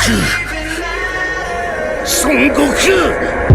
孫悟空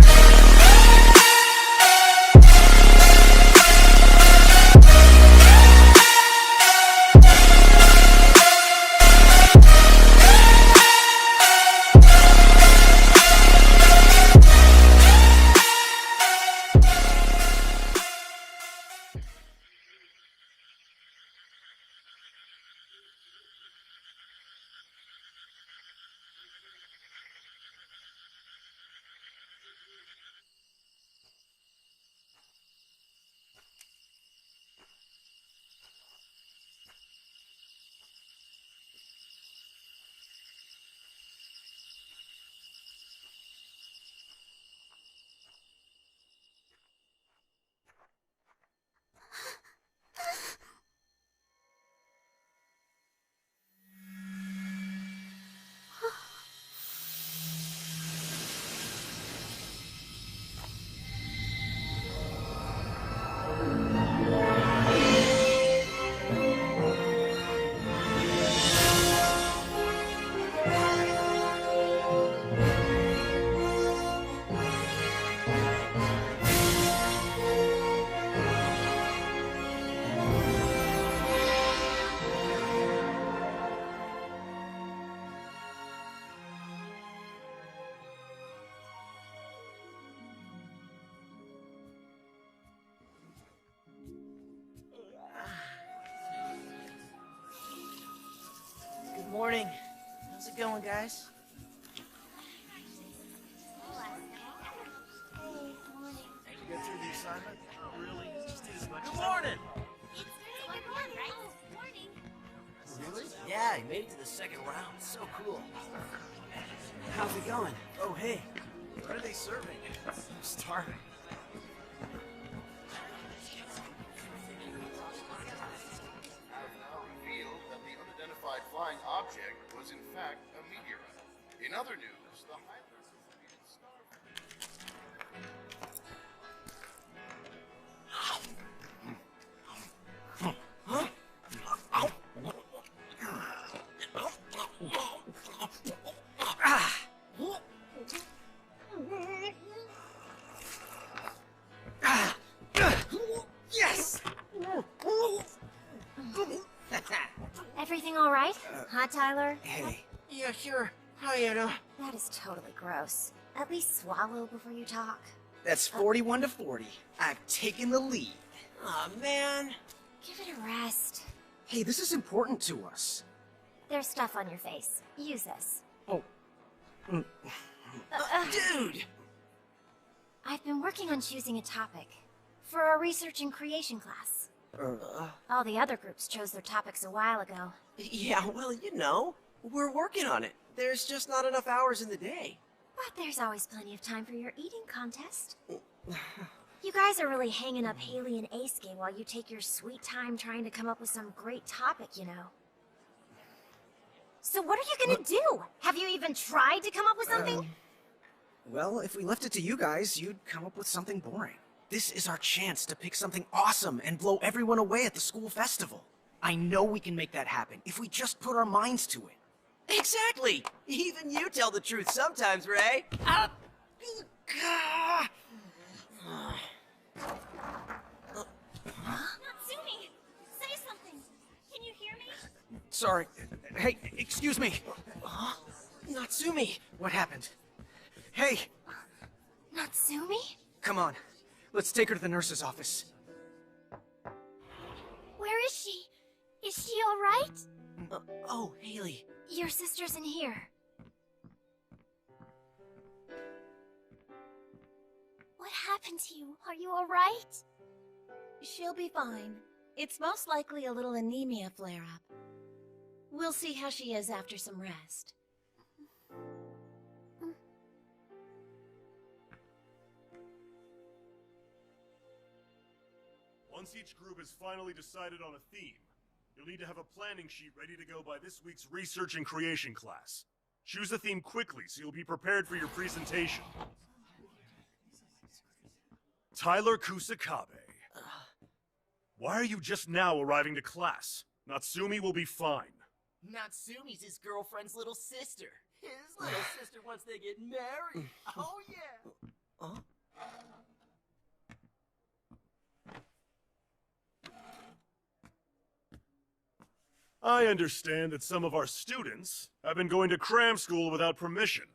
Good morning. How's it going, guys? Did you get through the assignment? Oh, really? Just did as much. Good morning! Really? Yeah, he made it to the second round. So cool. How's it going? Oh, hey. What are they serving? I'm starving. Flying object was in fact a meteorite. In other news, the Highlanders defeated Yes! Everything all right? Huh, Tyler? Hey. Yeah, sure. Hi, Anna. That is totally gross. At least swallow before you talk. That's 41 to 40. I've taken the lead. Aw, man. Give it a rest. Hey, this is important to us. There's stuff on your face. Use this. Oh. Dude! I've been working on choosing a topic for our research and creation class. All the other groups chose their topics a while ago. Yeah, well, you know, we're working on it. There's just not enough hours in the day. But there's always plenty of time for your eating contest. You guys are really hanging up Haley and Aisuke while you take your sweet time trying to come up with some great topic, you know. So what are you gonna do? Have you even tried to come up with something? Well, if we left it to you guys, you'd come up with something boring. This is our chance to pick something awesome and blow everyone away at the school festival. I know we can make that happen if we just put our minds to it. Exactly! Even you tell the truth sometimes, Ray. Natsumi! Say something! Can you hear me? Sorry. Hey, excuse me. Natsumi! What happened? Hey, Natsumi? come on. Let's take her to the nurse's office. Where is she? Is she alright? Oh, Haley. Your sister's in here. What happened to you? Are you alright? She'll be fine. It's most likely a little anemia flare-up. We'll see how she is after some rest. Once each group has finally decided on a theme, you'll need to have a planning sheet ready to go by this week's research and creation class. Choose a theme quickly so you'll be prepared for your presentation. Tyler Kusakabe. Why are you just now arriving to class? Natsumi will be fine. Natsumi's his girlfriend's little sister. His little sister wants to get married. Oh, yeah. Huh? I understand that some of our students have been going to cram school without permission,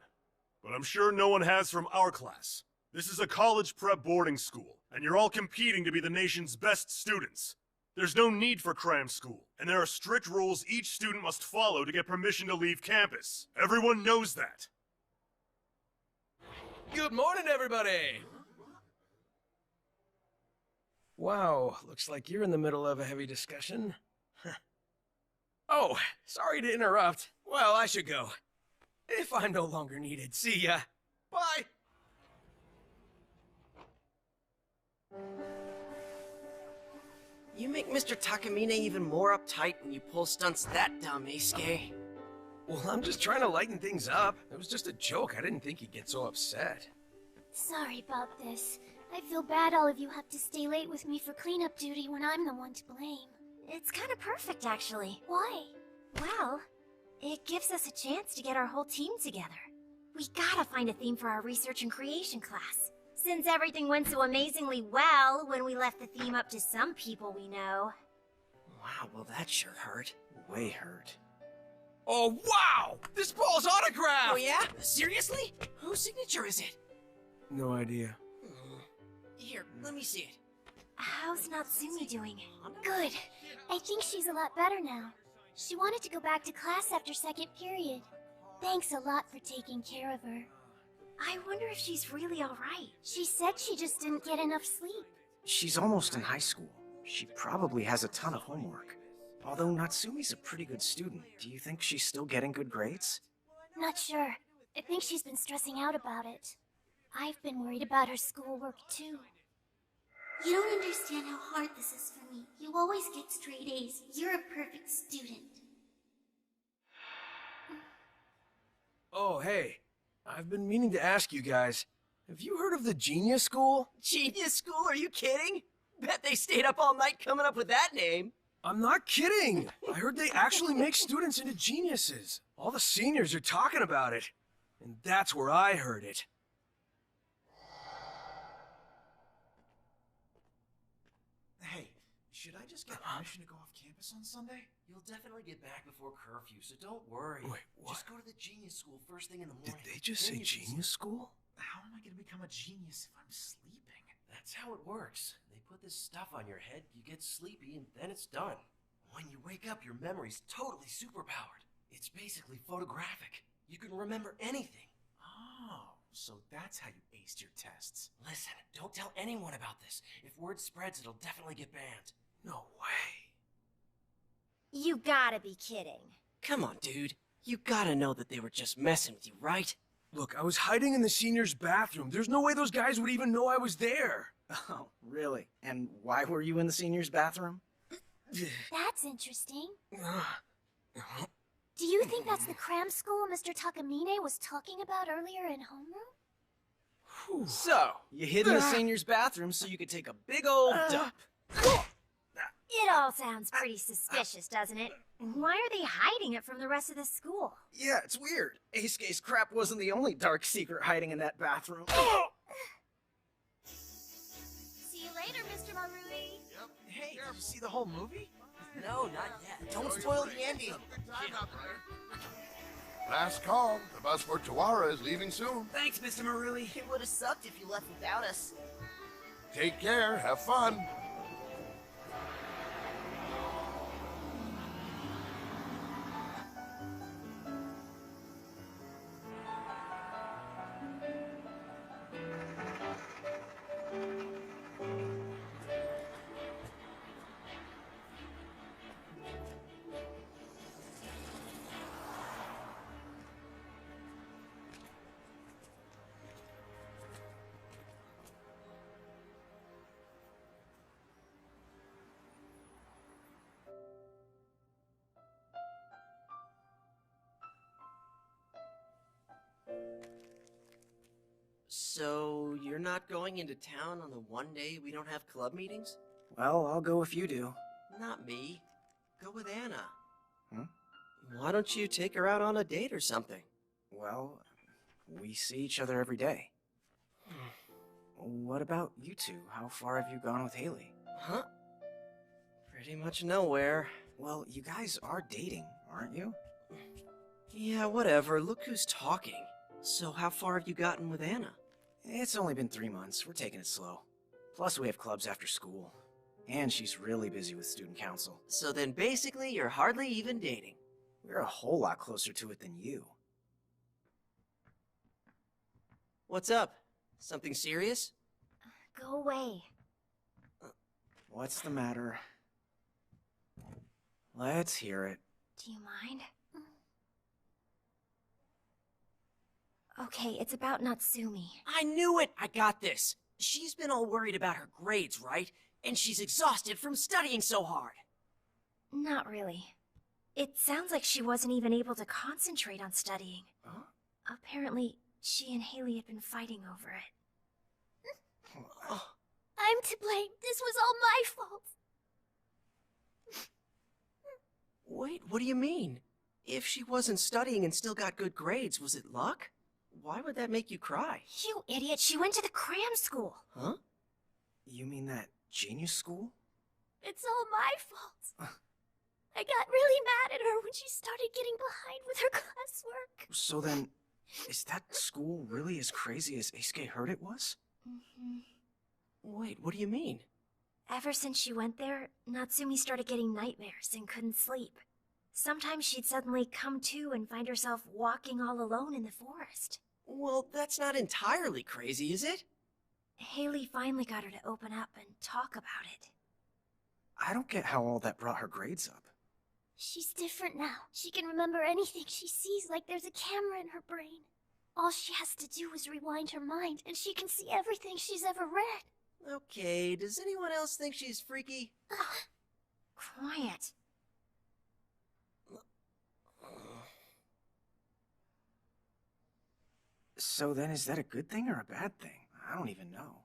but I'm sure no one has from our class. This is a college prep boarding school, and you're all competing to be the nation's best students. There's no need for cram school, and there are strict rules each student must follow to get permission to leave campus. Everyone knows that. Good morning, everybody! Wow, looks like you're in the middle of a heavy discussion. Oh, sorry to interrupt. Well, I should go. If I'm no longer needed, see ya. Bye! You make Mr. Takamine even more uptight when you pull stunts that dumb, Eisuke. Well, I'm just trying to lighten things up. It was just a joke. I didn't think he'd get so upset. Sorry about this. I feel bad all of you have to stay late with me for cleanup duty when I'm the one to blame. It's kind of perfect, actually. Why? Well, it gives us a chance to get our whole team together. We gotta find a theme for our research and creation class. Since everything went so amazingly well when we left the theme up to some people we know. Wow, well that sure hurt. Way hurt. Oh, wow! This ball's autographed! Oh yeah? Seriously? Whose signature is it? No idea. Here, let me see it. How's Natsumi doing? Good. I think she's a lot better now. She wanted to go back to class after second period. Thanks a lot for taking care of her. I wonder if she's really alright. She said she just didn't get enough sleep. She's almost in high school. She probably has a ton of homework. Although Natsumi's a pretty good student, do you think she's still getting good grades? Not sure. I think she's been stressing out about it. I've been worried about her schoolwork too. You don't understand how hard this is for me. You always get straight A's. You're a perfect student. Oh, hey. I've been meaning to ask you guys. Have you heard of the Genius School? Genius School? Are you kidding? Bet they stayed up all night coming up with that name. I'm not kidding. I heard they actually make students into geniuses. All the seniors are talking about it. And that's where I heard it. Hey, should I just get permission to go off campus on Sunday? You'll definitely get back before curfew, so don't worry. Wait, what? Just go to the Genius School first thing in the Did morning. they just say Then you can Genius School? How am I going to become a genius if I'm sleeping? That's how it works. They put this stuff on your head, you get sleepy, and then it's done. When you wake up, your memory's totally superpowered. It's basically photographic. You can remember anything. Oh, so that's how you aced your tests. Listen, don't tell anyone about this. If word spreads, it'll definitely get banned. No way. You gotta be kidding. Come on, dude. You gotta know that they were just messing with you, right? Look, I was hiding in the seniors' bathroom. There's no way those guys would even know I was there. Oh, really? And why were you in the seniors' bathroom? That's interesting. Do you think that's the cram school Mr. Takamine was talking about earlier in homeroom? So, you hid in the seniors' bathroom so you could take a big old dump. It all sounds pretty suspicious, doesn't it? Why are they hiding it from the rest of the school? Yeah, it's weird. Eisuke's crap wasn't the only dark secret hiding in that bathroom. See you later, Mr. Marui. Hey, did you see the whole movie? No, not yet. Don't spoil the ending. Last call. The bus for Tawara is leaving soon. Thanks, Mr. Marui. It would have sucked if you left without us. Take care. Have fun. So, you're not going into town on the one day we don't have club meetings? Well, I'll go if you do. Not me. Go with Anna. Hmm? Why don't you take her out on a date or something? Well, we see each other every day. What about you two? How far have you gone with Haley? Huh? Pretty much nowhere. Well, you guys are dating, aren't you? Yeah, whatever. Look who's talking. So how far have you gotten with Anna? It's only been 3 months. We're taking it slow. Plus, we have clubs after school. And she's really busy with student council. So then basically you're hardly even dating. We're a whole lot closer to it than you. What's up? Something serious? Go away. What's the matter? Let's hear it. Do you mind? Okay, it's about Natsumi. I knew it! I got this! She's been all worried about her grades, right? And she's exhausted from studying so hard. Not really. It sounds like she wasn't even able to concentrate on studying. Huh? Apparently, she and Haley had been fighting over it. Oh. I'm to blame. This was all my fault. Wait, what do you mean? If she wasn't studying and still got good grades, was it luck? Why would that make you cry? You idiot, she went to the cram school. Huh? You mean that genius school? It's all my fault. I got really mad at her when she started getting behind with her classwork. So then, is that school really as crazy as Eisuke heard it was? Wait, what do you mean? Ever since she went there, Natsumi started getting nightmares and couldn't sleep. Sometimes she'd suddenly come to and find herself walking all alone in the forest. Well, that's not entirely crazy, is it? Haley finally got her to open up and talk about it. I don't get how all that brought her grades up. She's different now. She can remember anything she sees like there's a camera in her brain. All she has to do is rewind her mind, and she can see everything she's ever read. Okay, does anyone else think she's freaky? Quiet. So then, is that a good thing or a bad thing? I don't even know.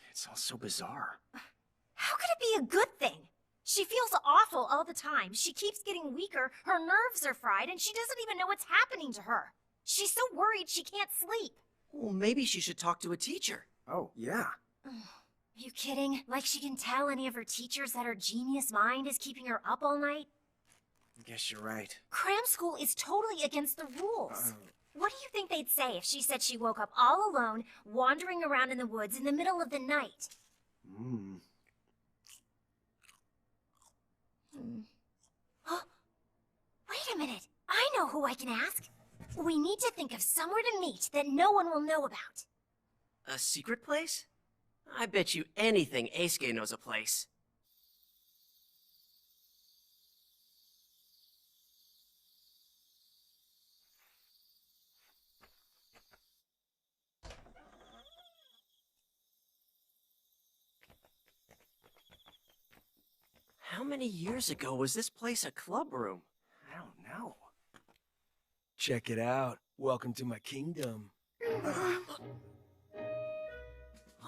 It's all so bizarre. How could it be a good thing? She feels awful all the time. She keeps getting weaker, her nerves are fried, and she doesn't even know what's happening to her. She's so worried she can't sleep. Well, maybe she should talk to a teacher. Oh, yeah. Are you kidding? Like she can tell any of her teachers that her genius mind is keeping her up all night? Guess you're right. Cram school is totally against the rules. What do you think they'd say if she said she woke up all alone, wandering around in the woods in the middle of the night? Wait a minute. I know who I can ask. We need to think of somewhere to meet that no one will know about. A secret place? I bet you anything Eisuke knows a place. How many years ago was this place a club room? I don't know. Check it out. Welcome to my kingdom.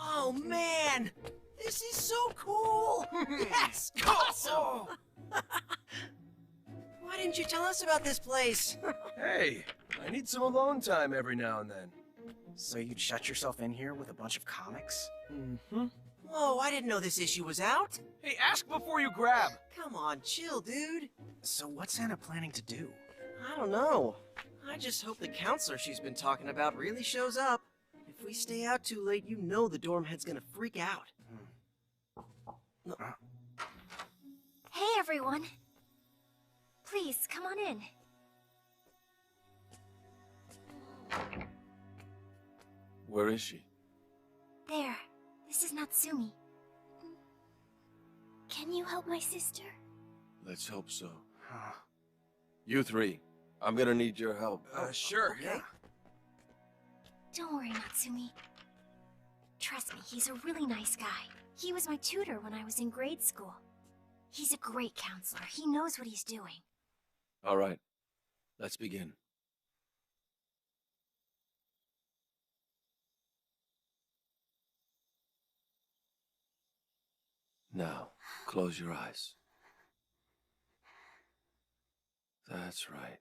Oh man! This is so cool! Yes! Awesome! Why didn't you tell us about this place? Hey, I need some alone time every now and then. So you'd shut yourself in here with a bunch of comics? Whoa, I didn't know this issue was out. Hey, ask before you grab. Come on, chill, dude. So what's Anna planning to do? I don't know. I just hope the counselor she's been talking about really shows up. If we stay out too late, you know the dorm head's gonna freak out. Hey, everyone. Please, come on in. Where is she? There. This is Natsumi. Can you help my sister? Let's hope so. You three, I'm gonna need your help. Sure, okay. yeah. Don't worry, Natsumi. Trust me, he's a really nice guy. He was my tutor when I was in grade school. He's a great counselor. He knows what he's doing. All right, let's begin. Now, close your eyes. That's right.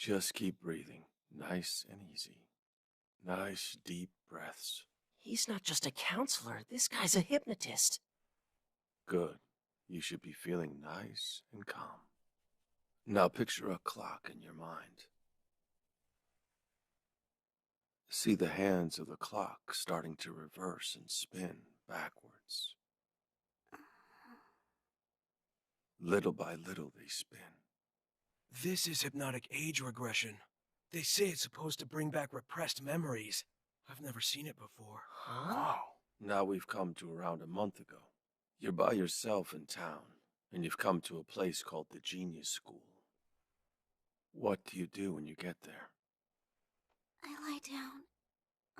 Just keep breathing, nice and easy. Nice, deep breaths. He's not just a counselor, this guy's a hypnotist. Good. You should be feeling nice and calm. Now picture a clock in your mind. See the hands of the clock starting to reverse and spin backwards. Little by little they spin. This is hypnotic age regression. They say it's supposed to bring back repressed memories. I've never seen it before. Wow. Now we've come to around a month ago. You're by yourself in town, and you've come to a place called the Genius School. What do you do when you get there? I lie down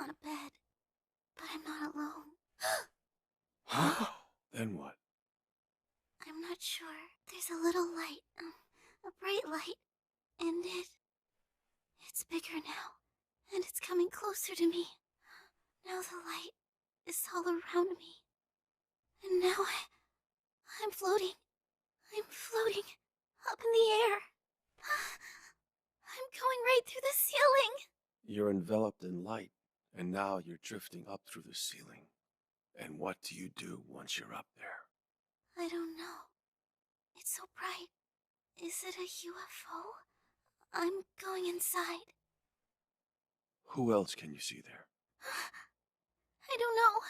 on a bed, but I'm not alone. Then what? I'm not sure. There's a little light, a bright light, and it's bigger now, and it's coming closer to me. Now the light is all around me, and now I'm floating. I'm floating up in the air. I'm going right through the ceiling. You're enveloped in light, and now you're drifting up through the ceiling. And what do you do once you're up there? I don't know. It's so bright. Is it a UFO? I'm going inside. Who else can you see there? I don't know.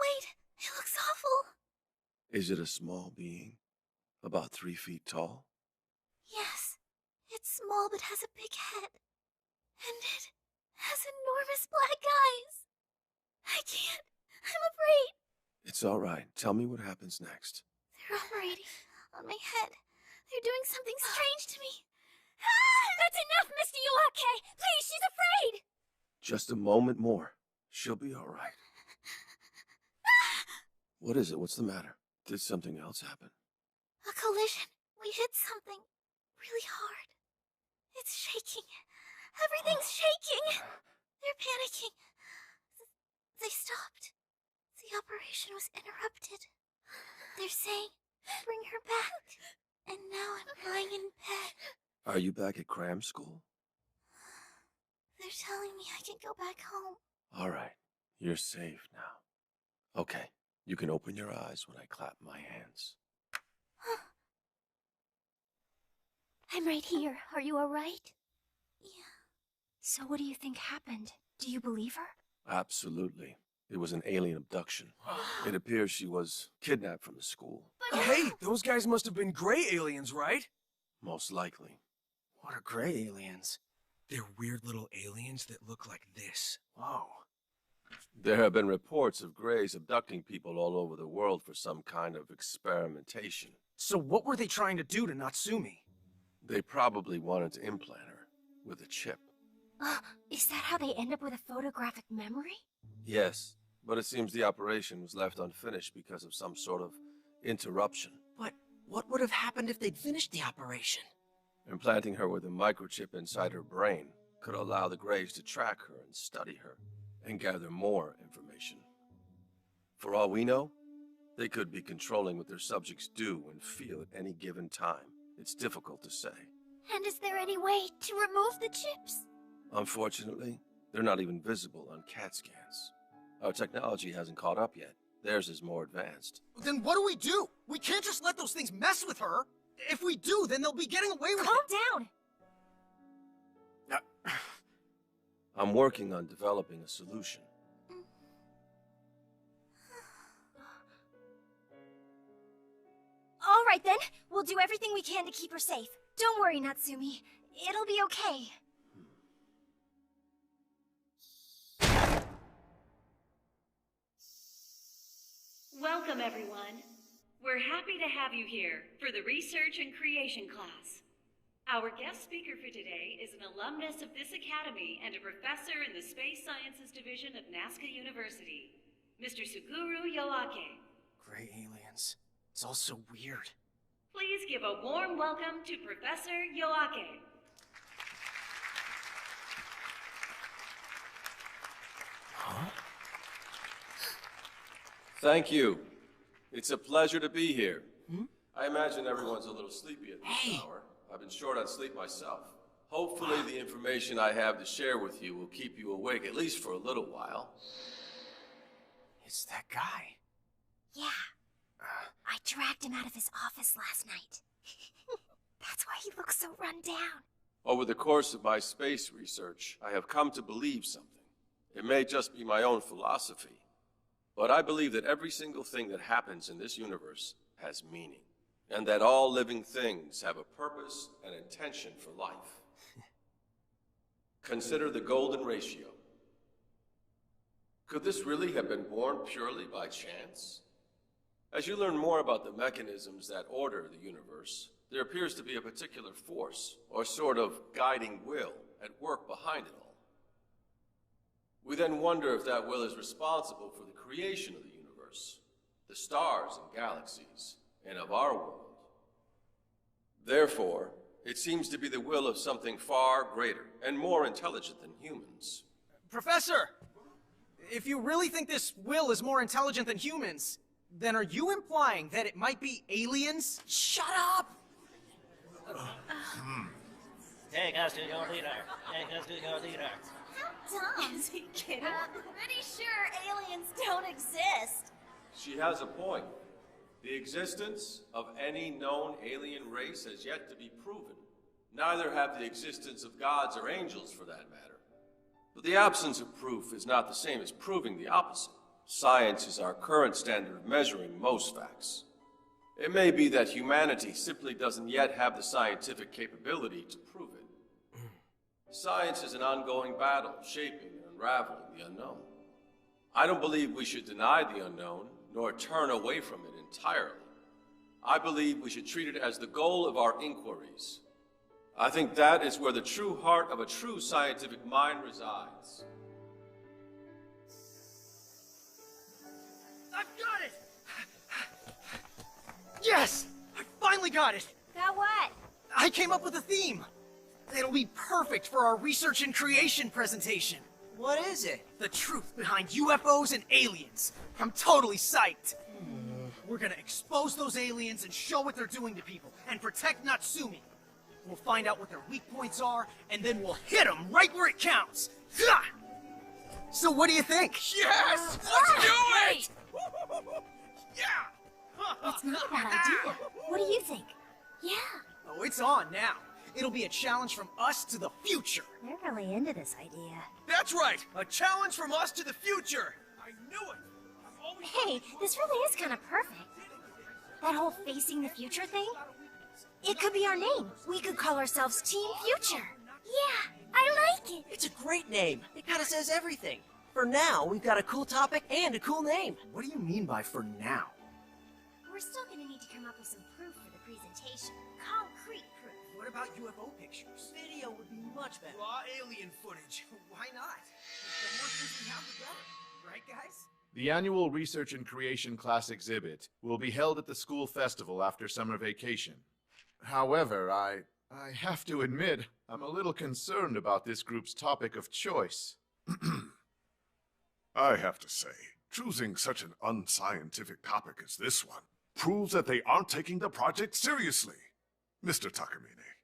Wait, it looks awful. Is it a small being? About 3 feet tall? Yes, it's small but has a big head. And it has enormous black eyes. I can't. I'm afraid. It's all right. Tell me what happens next. They're operating on my head. They're doing something strange to me. Ah! That's enough, Mr. Yuake! Please, she's afraid! Just a moment more. She'll be all right. What is it? What's the matter? Did something else happen? A collision. We hit something really hard. It's shaking. Everything's shaking. They're panicking. They stopped. The operation was interrupted. They're saying, bring her back. And now I'm lying in bed. Are you back at cram school? They're telling me I can go back home. All right. You're safe now. Okay. You can open your eyes when I clap my hands. I'm right here. Are you alright? Yeah. So what do you think happened? Do you believe her? Absolutely. It was an alien abduction. It appears she was kidnapped from the school. Hey, those guys must have been gray aliens, right? Most likely. What are gray aliens? They're weird little aliens that look like this. Whoa. There have been reports of Greys abducting people all over the world for some kind of experimentation. So what were they trying to do to Natsumi? They probably wanted to implant her with a chip. Is that how they end up with a photographic memory? Yes, but it seems the operation was left unfinished because of some sort of interruption. But what would have happened if they'd finished the operation? Implanting her with a microchip inside her brain could allow the Greys to track her and study her, and gather more information. For all we know, they could be controlling what their subjects do and feel at any given time. It's difficult to say. And is there any way to remove the chips? Unfortunately, they're not even visible on CAT scans. Our technology hasn't caught up yet. Theirs is more advanced. Then what do? We can't just let those things mess with her. If we do, then they'll be getting away with Calm it. down! I'm working on developing a solution. All right then, we'll do everything we can to keep her safe. Don't worry, Natsumi. It'll be okay. Welcome, everyone. We're happy to have you here for the Research and Creation class. Our guest speaker for today is an alumnus of this academy and a professor in the Space Sciences Division of Nazca University, Mr. Suguru Yoake. Gray aliens. It's all so weird. Please give a warm welcome to Professor Yoake. Thank you. It's a pleasure to be here. I imagine everyone's a little sleepy at this hour. I've been short on sleep myself. Hopefully the information I have to share with you will keep you awake at least for a little while. It's that guy. Yeah. I dragged him out of his office last night. That's why he looks so run down. Over the course of my space research, I have come to believe something. It may just be my own philosophy, but I believe that every single thing that happens in this universe has meaning, and that all living things have a purpose and intention for life. Consider the golden ratio. Could this really have been born purely by chance? As you learn more about the mechanisms that order the universe, there appears to be a particular force, or sort of guiding will, at work behind it all. We then wonder if that will is responsible for the creation of the universe, the stars and galaxies, and of our world. Therefore, it seems to be the will of something far greater and more intelligent than humans. Professor! If you really think this will is more intelligent than humans, then are you implying that it might be aliens? Shut up! Take us to your leader. Take us to your leader. How dumb. Is he kidding? Pretty sure aliens don't exist. She has a point. The existence of any known alien race has yet to be proven. Neither have the existence of gods or angels, for that matter. But the absence of proof is not the same as proving the opposite. Science is our current standard of measuring most facts. It may be that humanity simply doesn't yet have the scientific capability to prove it. Science is an ongoing battle, shaping and unraveling the unknown. I don't believe we should deny the unknown, nor turn away from it entirely. I believe we should treat it as the goal of our inquiries. I think that is where the true heart of a true scientific mind resides. I've got it! Yes! I finally got it! Got what? I came up with a theme! It'll be perfect for our research and creation presentation. What is it? The truth behind UFOs and aliens. I'm totally psyched. We're gonna expose those aliens and show what they're doing to people, and protect Natsumi. We'll find out what their weak points are, and then we'll hit them right where it counts. Ha! So what do you think? Yes! Let's do it! Yeah! It's not a bad idea. What do you think? Yeah. Oh, it's on now. It'll be a challenge from us to the future. They're really into this idea. That's right! A challenge from us to the future! I knew it! Hey, this really is kind of perfect. That whole facing the future thing? It could be our name. We could call ourselves Team Future. Yeah, I like it. It's a great name. It kind of says everything. For now, we've got a cool topic and a cool name. What do you mean by for now? We're still gonna need to come up with some proof for the presentation. Concrete proof. What about UFO pictures? Video would be much better. Raw alien footage. Why not? The more proof we have, the better. Right, guys? The annual Research and Creation class exhibit will be held at the school festival after summer vacation. However, I have to admit, I'm a little concerned about this group's topic of choice. I have to say, choosing such an unscientific topic as this one proves that they aren't taking the project seriously. Mr. Takamine,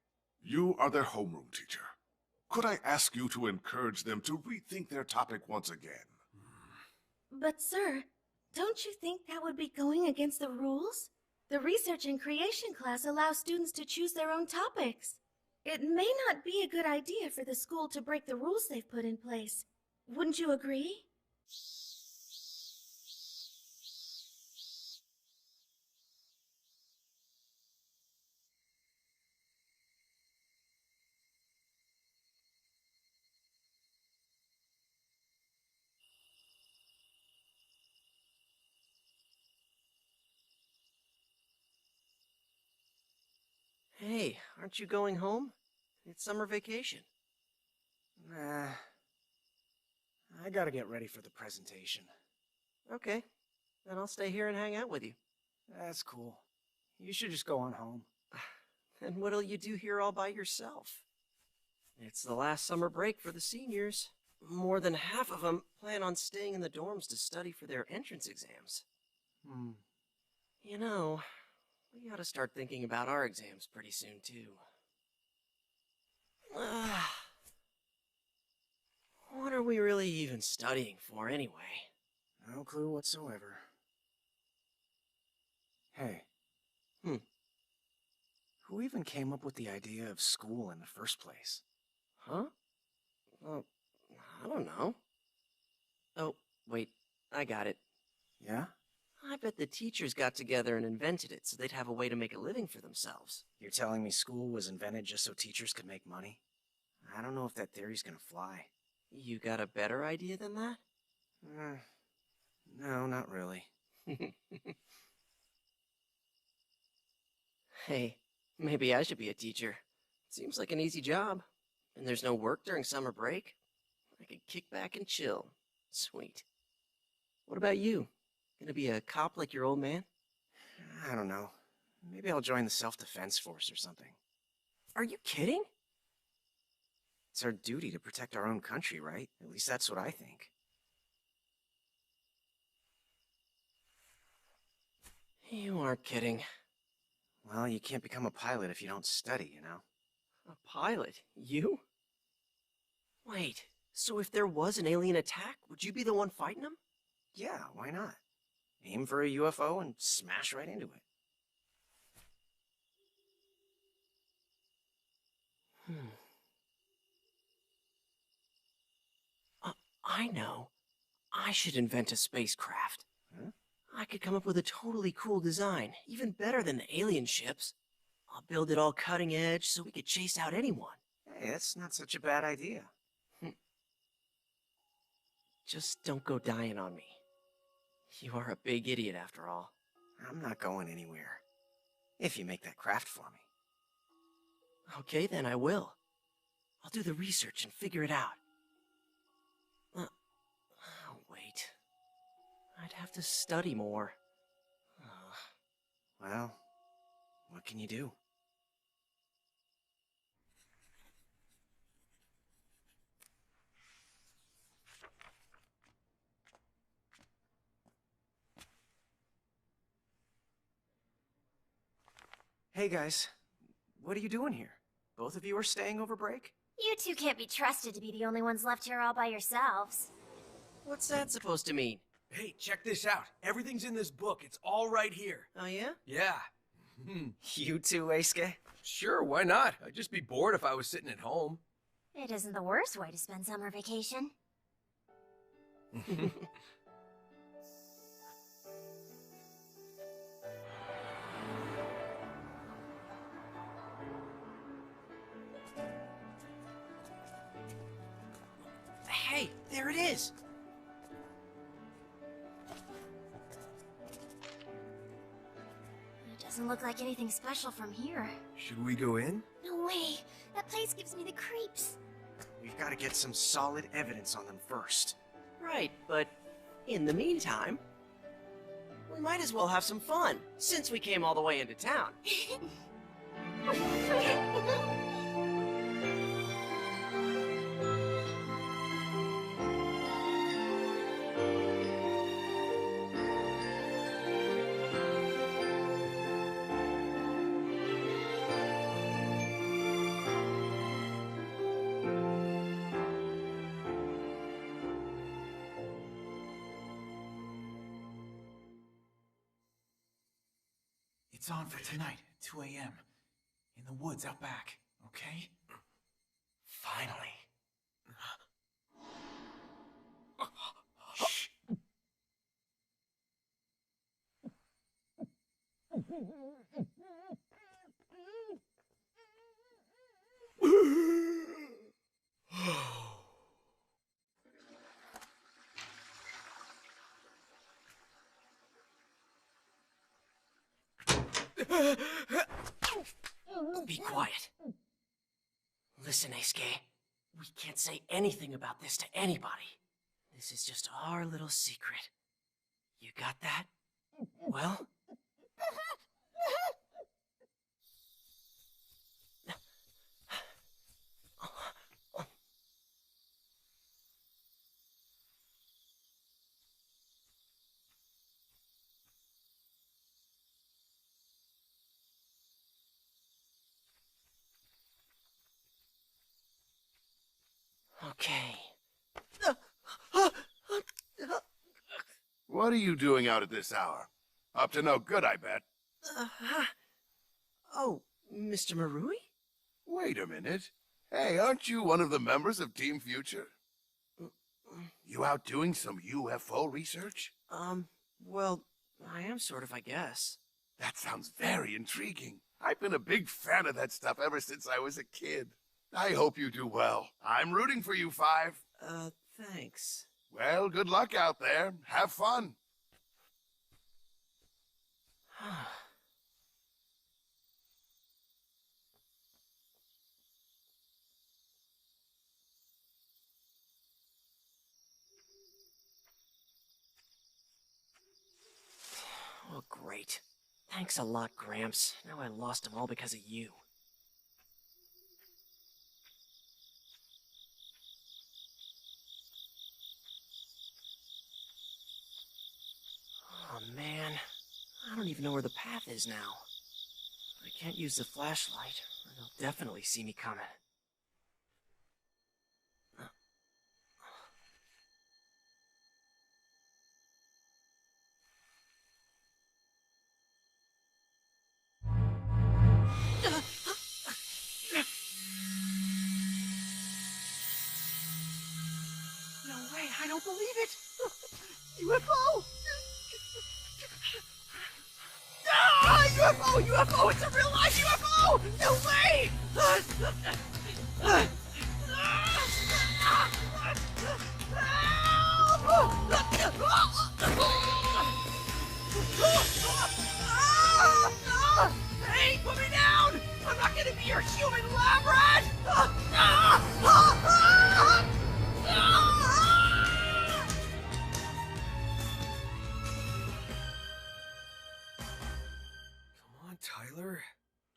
you are their homeroom teacher. Could I ask you to encourage them to rethink their topic once again? But sir, don't you think that would be going against the rules? The research and creation class allows students to choose their own topics. It may not be a good idea for the school to break the rules they've put in place. Wouldn't you agree? Hey, aren't you going home? It's summer vacation. Nah. I gotta get ready for the presentation. Okay, then I'll stay here and hang out with you. That's cool. You should just go on home. And what'll you do here all by yourself? It's the last summer break for the seniors. More than half of them plan on staying in the dorms to study for their entrance exams. You know, we ought to start thinking about our exams pretty soon, too. What are we really even studying for anyway? No clue whatsoever. Hey. Who even came up with the idea of school in the first place? Huh? Well, I don't know. Oh, wait, I got it. Yeah? I bet the teachers got together and invented it so they'd have a way to make a living for themselves. You're telling me school was invented just so teachers could make money? I don't know if that theory's gonna fly. You got a better idea than that? No, not really. Hey, maybe I should be a teacher. Seems like an easy job. And there's no work during summer break. I could kick back and chill. Sweet. What about you? Gonna be a cop like your old man? I don't know. Maybe I'll join the self-defense force or something. Are you kidding? It's our duty to protect our own country, right? At least that's what I think. You aren't kidding. Well, you can't become a pilot if you don't study, you know? A pilot? You? Wait, so if there was an alien attack, would you be the one fighting them? Yeah, why not? Aim for a UFO and smash right into it. I know. I should invent a spacecraft. Huh? I could come up with a totally cool design, even better than the alien ships. I'll build it all cutting edge so we could chase out anyone. Hey, that's not such a bad idea. Just don't go dying on me. You are a big idiot after all. I'm not going anywhere. If you make that craft for me. Okay, then I will. I'll do the research and figure it out. Wait. I'd have to study more. Well, what can you do? Hey guys, what are you doing here? Both of you are staying over break? You two can't be trusted to be the only ones left here all by yourselves. What's that supposed to mean? Hey, check this out. Everything's in this book. It's all right here. Oh, yeah? Yeah. You too, Eisuke? Sure, why not? I'd just be bored if I was sitting at home. It isn't the worst way to spend summer vacation. Hey, there it is! It doesn't look like anything special from here. Should we go in? No way! That place gives me the creeps. We've got to get some solid evidence on them first. Right, but in the meantime, we might as well have some fun, since we came all the way into town. It's on for tonight, 2 a.m. In the woods out back, okay? Finally. Shh. Be quiet. Listen, Eisuke. We can't say anything about this to anybody. This is just our little secret. You got that? Well? Okay. What are you doing out at this hour? Up to no good, I bet. Oh, Mr. Marui? Wait a minute. Hey, aren't you one of the members of Team Future? You out doing some UFO research? Well, I am sort of, I guess. That sounds very intriguing. I've been a big fan of that stuff ever since I was a kid. I hope you do well. I'm rooting for you, Five. Thanks. Well, good luck out there. Have fun. Oh, great. Thanks a lot, Gramps. Now I lost them all because of you. Oh, man. I don't even know where the path is now. I can't use the flashlight, or they'll definitely see me coming. No way, I don't believe it! UFO! Ah, UFO! UFO! It's a real life UFO! No way! Hey, put me down! I'm not gonna be your human lab rat! Come on, Tyler.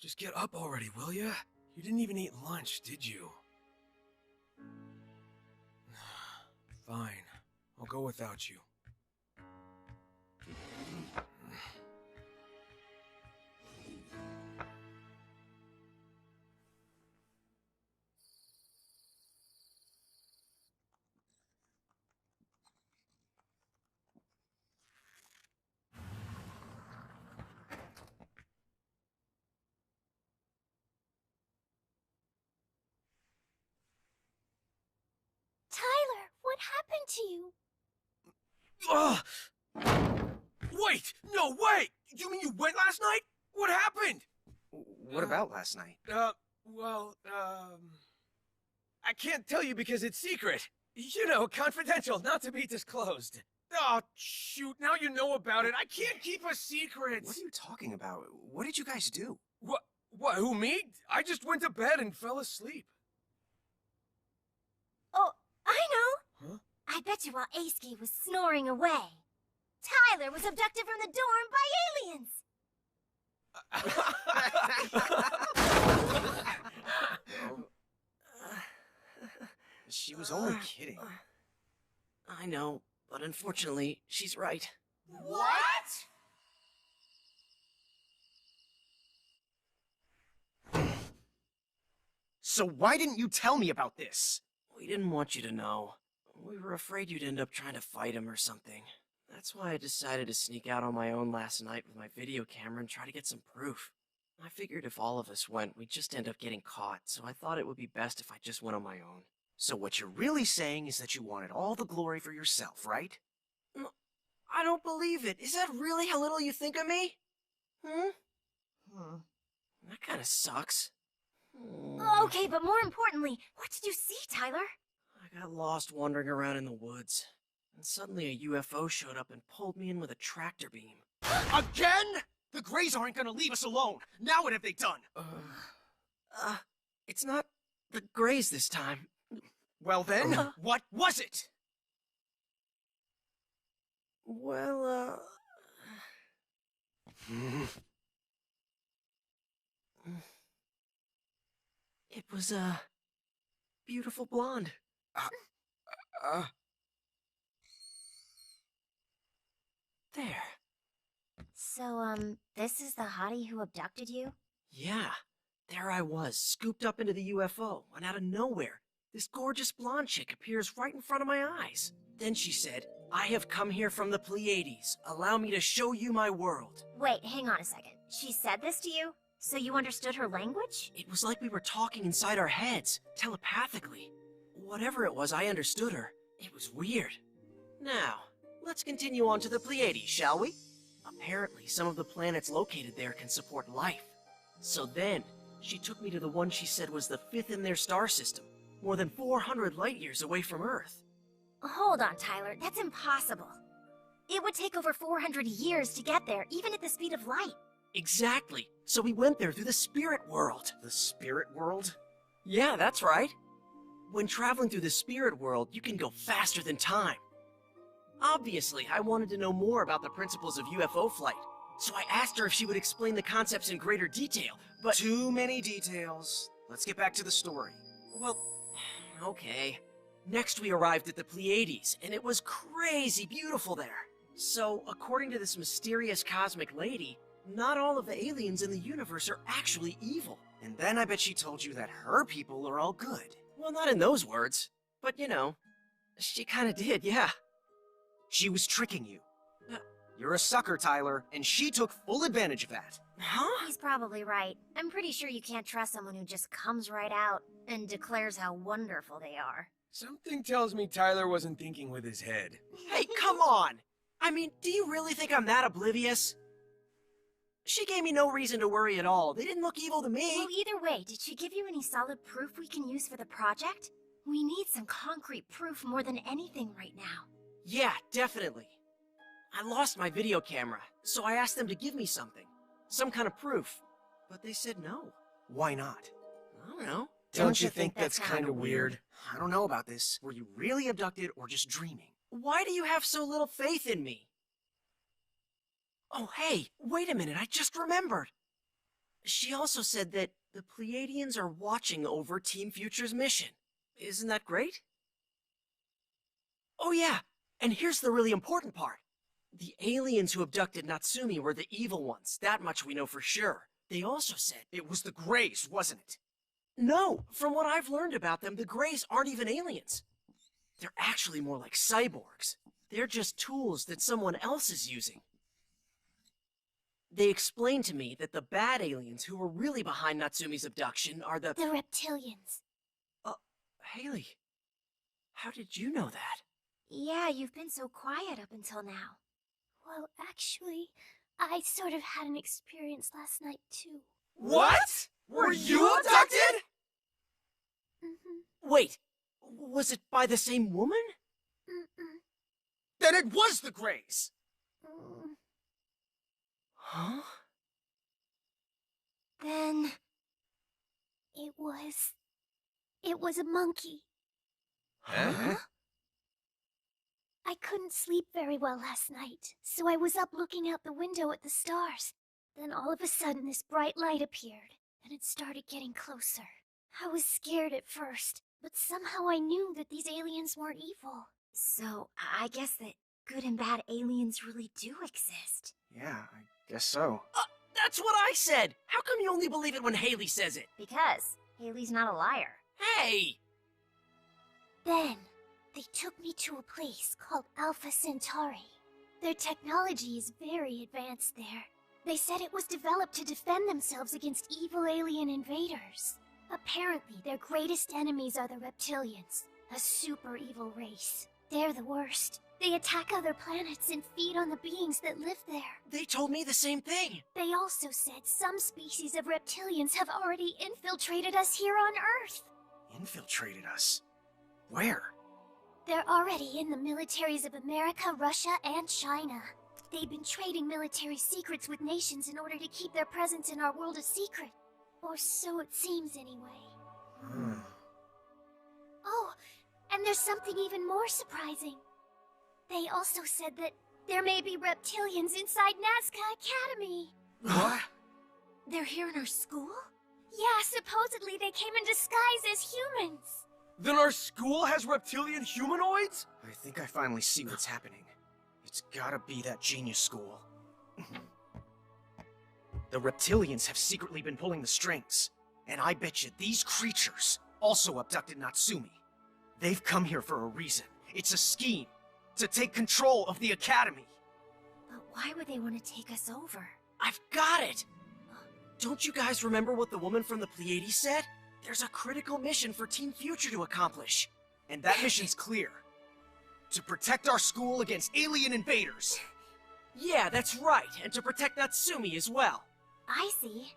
Just get up already, will ya? You didn't even eat lunch, did you? Fine. I'll go without you. Tyler, what happened to you? Wait! No way! You mean you went last night? What happened? What about last night? I can't tell you because it's secret. You know, confidential, not to be disclosed. Oh, shoot, now you know about it. I can't keep a secret. What are you talking about? What did you guys do? What, who, me? I just went to bed and fell asleep. Oh, I know! Huh? I bet you while Ace was snoring away, Tyler was abducted from the dorm by aliens! She was only kidding. I know, but unfortunately, she's right. What? So why didn't you tell me about this? We didn't want you to know. We were afraid you'd end up trying to fight him or something. That's why I decided to sneak out on my own last night with my video camera and try to get some proof. I figured if all of us went, we'd just end up getting caught, so I thought it would be best if I just went on my own. So what you're really saying is that you wanted all the glory for yourself, right? No, I don't believe it. Is that really how little you think of me? That kind of sucks. Okay, but more importantly, what did you see, Tyler? I got lost wandering around in the woods, and suddenly a UFO showed up and pulled me in with a tractor beam. Again? The Greys aren't gonna leave us alone. Now what have they done? It's not the Greys this time. Well then, what was it? Well, it was a beautiful blonde. There. So, this is the hottie who abducted you? Yeah. There I was, scooped up into the UFO, and out of nowhere, this gorgeous blonde chick appears right in front of my eyes. Then she said, "I have come here from the Pleiades. Allow me to show you my world." Wait, hang on a second. She said this to you? So you understood her language? It was like we were talking inside our heads, telepathically. Whatever it was, I understood her. It was weird. Now, let's continue on to the Pleiades, shall we? Apparently, some of the planets located there can support life. So then, she took me to the one she said was the 5th in their star system, more than 400 light years away from Earth. Hold on, Tyler. That's impossible. It would take over 400 years to get there, even at the speed of light. Exactly. So we went there through the spirit world. The spirit world? Yeah, that's right. When traveling through the spirit world, you can go faster than time. Obviously, I wanted to know more about the principles of UFO flight, so I asked her if she would explain the concepts in greater detail, but— Too many details. Let's get back to the story. Well, okay. Next we arrived at the Pleiades, and it was crazy beautiful there. So, according to this mysterious cosmic lady, not all of the aliens in the universe are actually evil. And then I bet she told you that her people are all good. Well, not in those words, but you know, she kinda did, yeah. She was tricking you. You're a sucker, Tyler, and she took full advantage of that. Huh? He's probably right. I'm pretty sure you can't trust someone who just comes right out and declares how wonderful they are. Something tells me Tyler wasn't thinking with his head. Hey, come on! I mean, do you really think I'm that oblivious? She gave me no reason to worry at all. They didn't look evil to me. Well, either way, did she give you any solid proof we can use for the project? We need some concrete proof more than anything right now. Yeah, definitely. I lost my video camera, so I asked them to give me something. Some kind of proof. But they said no. Why not? I don't know. Don't you think that's kind of weird? I don't know about this. Were you really abducted or just dreaming? Why do you have so little faith in me? Oh, hey, wait a minute, I just remembered. She also said that the Pleiadians are watching over Team Future's mission. Isn't that great? Oh yeah, and here's the really important part. The aliens who abducted Natsumi were the evil ones, that much we know for sure. They also said It was the Greys, wasn't it? no, from what I've learned about them, the Greys aren't even aliens. They're actually more like cyborgs. They're just tools that someone else is using. They explained to me that the bad aliens who were really behind Natsumi's abduction are the— The reptilians. Haley, how did you know that? Yeah, you've been so quiet up until now. Well, actually, I sort of had an experience last night, too. What? Were you abducted? Mm-hmm. Wait, was it by the same woman? Mm-mm. Then it was the Greys! Mm. Huh? Then... It was a monkey. Huh? I couldn't sleep very well last night, so I was up looking out the window at the stars. Then all of a sudden this bright light appeared, and it started getting closer. I was scared at first, but somehow I knew that these aliens weren't evil. So, I guess that good and bad aliens really do exist. Yeah, I guess so. That's what I said! How come you only believe it when Haley says it? Because Haley's not a liar. Hey! Then, they took me to a place called Alpha Centauri. Their technology is very advanced there. They said it was developed to defend themselves against evil alien invaders. Apparently, their greatest enemies are the reptilians, a super evil race. They're the worst. They attack other planets and feed on the beings that live there. They told me the same thing. They also said some species of reptilians have already infiltrated us here on Earth. Infiltrated us? Where? They're already in the militaries of America, Russia, and China. They've been trading military secrets with nations in order to keep their presence in our world a secret. Or so it seems, anyway. Oh, and there's something even more surprising. They also said that there may be reptilians inside Nazca Academy. What? They're here in our school? Yeah, supposedly they came in disguise as humans. Then our school has reptilian humanoids? I think I finally see what's happening. It's gotta be that genius school. The reptilians have secretly been pulling the strings. And I bet you these creatures also abducted Natsumi. They've come here for a reason. It's a scheme. To take control of the Academy. But why would they want to take us over? I've got it! Don't you guys remember what the woman from the Pleiades said? There's a critical mission for Team Future to accomplish. And that mission's clear. To protect our school against alien invaders. Yeah, that's right. And to protect Natsumi as well. I see.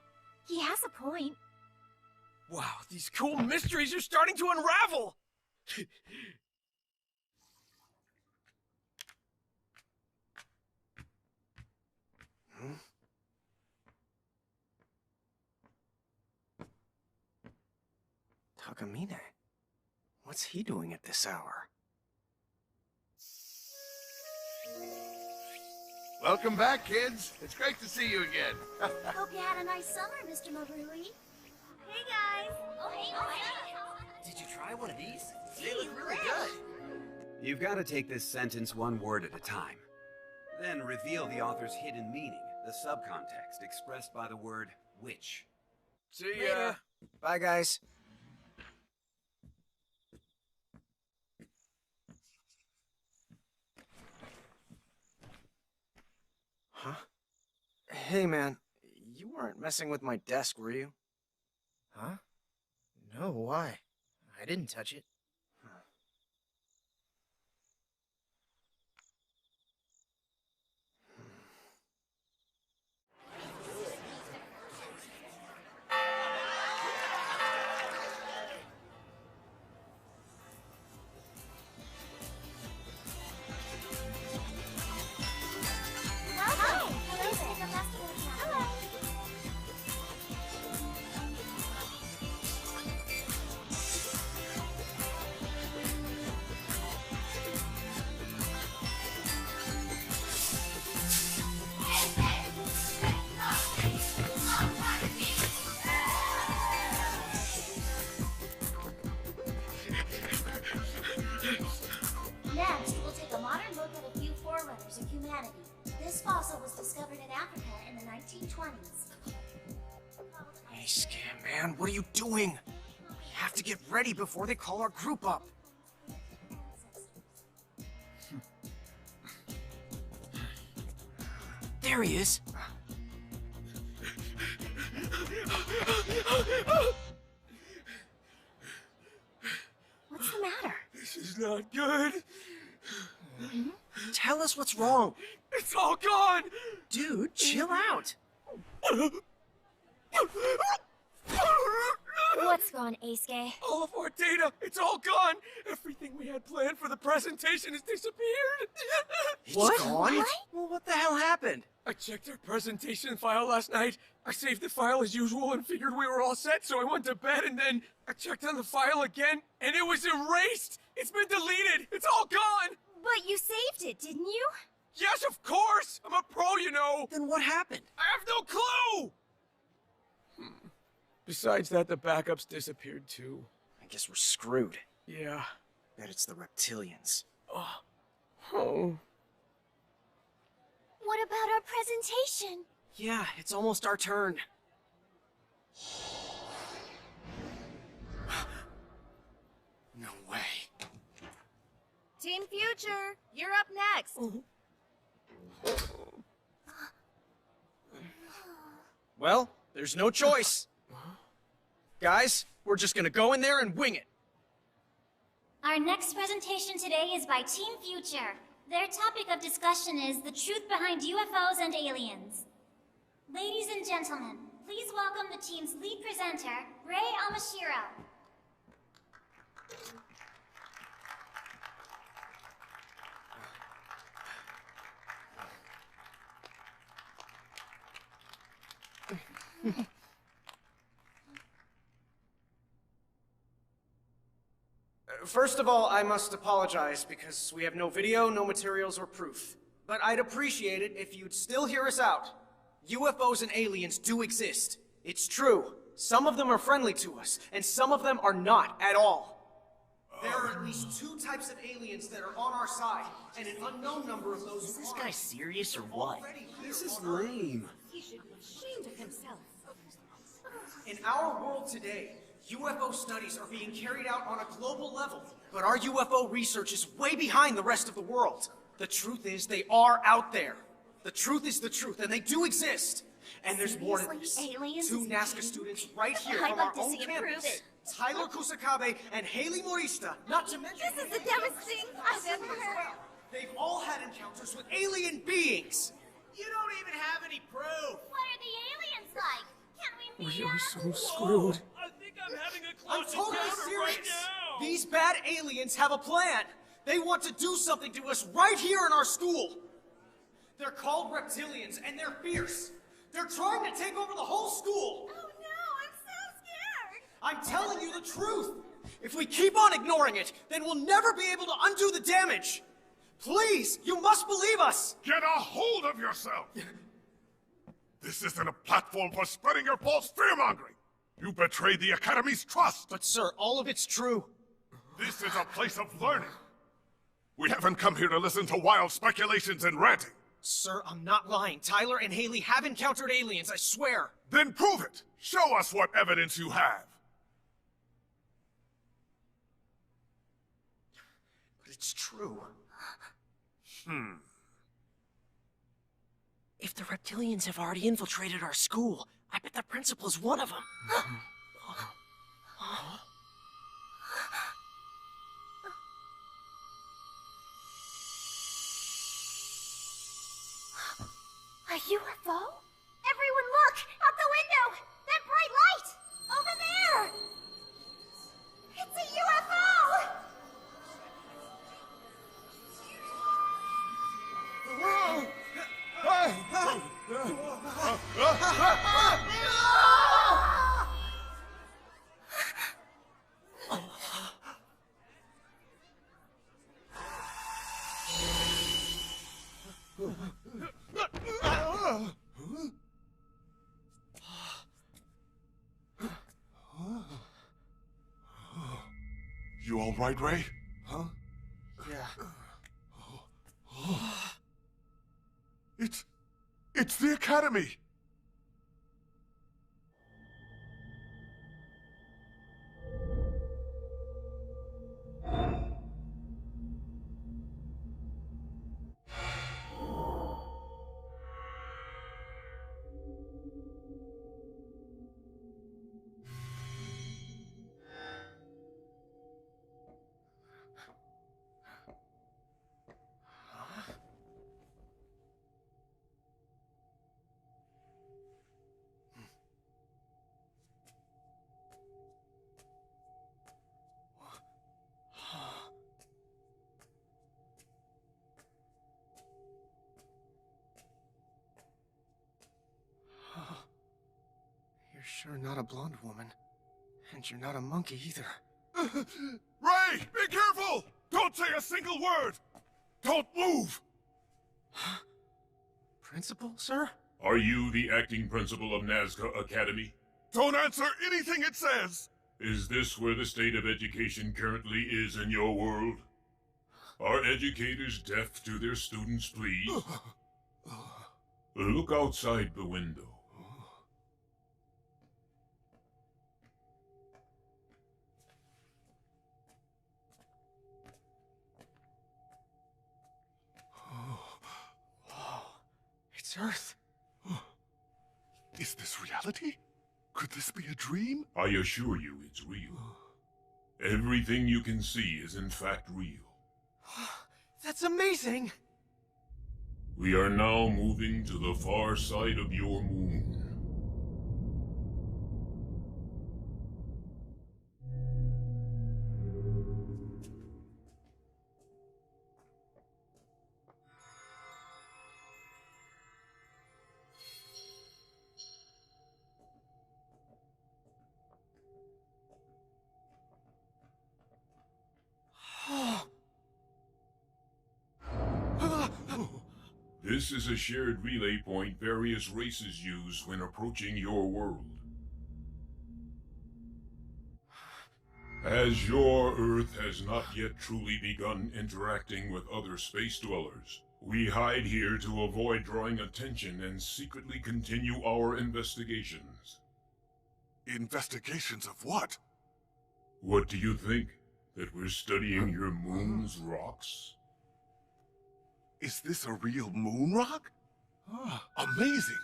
He has a point. Wow, these cool mysteries are starting to unravel! Takamine? What's he doing at this hour? Welcome back, kids. It's great to see you again. Hope you had a nice summer, Mr. Mabrui. Hey guys! Oh, hey. Did you try one of these? They look really good. You've got to take this sentence one word at a time. Then reveal the author's hidden meaning, the subcontext expressed by the word witch. See ya! Bye, guys. Huh? Hey, man. You weren't messing with my desk, were you? Huh? No, why? I didn't touch it. Next, we'll take a modern look at a few forerunners of humanity. This fossil was discovered in Africa in the 1920s. Hey, Scam Man, what are you doing? We have to get ready before they call our group up. There he is. What's the matter? This is not good. Tell us what's wrong. It's all gone! Dude, chill out. What's gone, Eisuke? All of our data, it's all gone! Everything we had planned for the presentation has disappeared! It's What? gone? Well, what the hell happened? I checked our presentation file last night. I saved the file as usual and figured we were all set, so I went to bed and then I checked on the file again and it was erased! It's been deleted! It's all gone! But you saved it, didn't you? Yes, of course! I'm a pro, you know! Then what happened? I have no clue! Besides that, the backups disappeared too. I guess we're screwed. Yeah. Bet it's the reptilians. Oh. What about our presentation? Yeah, it's almost our turn. No way. Team Future, you're up next. Well, there's no choice. Guys, we're just gonna go in there and wing it. Our next presentation today is by Team Future. Their topic of discussion is the truth behind UFOs and aliens. Ladies and gentlemen, please welcome the team's lead presenter, Ray Amashiro. First of all, I must apologize because we have no video, no materials, or proof. But I'd appreciate it if you'd still hear us out. UFOs and aliens do exist. It's true. Some of them are friendly to us, and some of them are not at all. There are at least 2 types of aliens that are on our side, and an unknown number of those Is this guy serious or what? This is lame. He should be ashamed of himself. In our world today, UFO studies are being carried out on a global level, but our UFO research is way behind the rest of the world. The truth is, they are out there. The truth is the truth, and they do exist. And there's more to this. Aliens? Two Nazca students right here I'd from like our to own see him prove campus. it. Tyler Kusakabe and Haley Morista, not to mention... This is the dumbest thing I've ever heard. They've all had encounters with alien beings. You don't even have any proof. What are the aliens like? Can we meet We're them? so screwed. I think I'm having a I'm close totally encounter serious. right now. These bad aliens have a plan. They want to do something to us right here in our school. They're called reptilians, and they're fierce. They're trying to take over the whole school. Oh no, I'm so scared. I'm telling you the truth. If we keep on ignoring it, then we'll never be able to undo the damage. Please, you must believe us. Get a hold of yourself! This isn't a platform for spreading your false fear-mongering! You betrayed the Academy's trust! But sir, all of it's true. This is a place of learning! We haven't come here to listen to wild speculations and ranting! Sir, I'm not lying. Tyler and Haley have encountered aliens, I swear. Then prove it! Show us what evidence you have! But it's true. If the reptilians have already infiltrated our school, I bet the principal's one of them. A UFO? Everyone look! Out the window! That bright light! Over there! It's a UFO! You all right, Ray? Huh? Yeah. It's the Academy! You're sure not a blonde woman. And you're not a monkey either. Ray! Be careful! Don't say a single word! Don't move! Principal, sir? Are you the acting principal of Nazca Academy? Don't answer anything it says! Is this where the state of education currently is in your world? Are educators deaf to their students' pleas? Look outside the window. It's Earth. Is this reality? Could this be a dream? I assure you it's real. Everything you can see is in fact real. That's amazing! We are now moving to the far side of your moon. This is a shared relay point various races use when approaching your world. As your Earth has not yet truly begun interacting with other space dwellers, we hide here to avoid drawing attention and secretly continue our investigations. Investigations of what? What do you think? That we're studying your moon's rocks? Is this a real moon rock? Ah, amazing!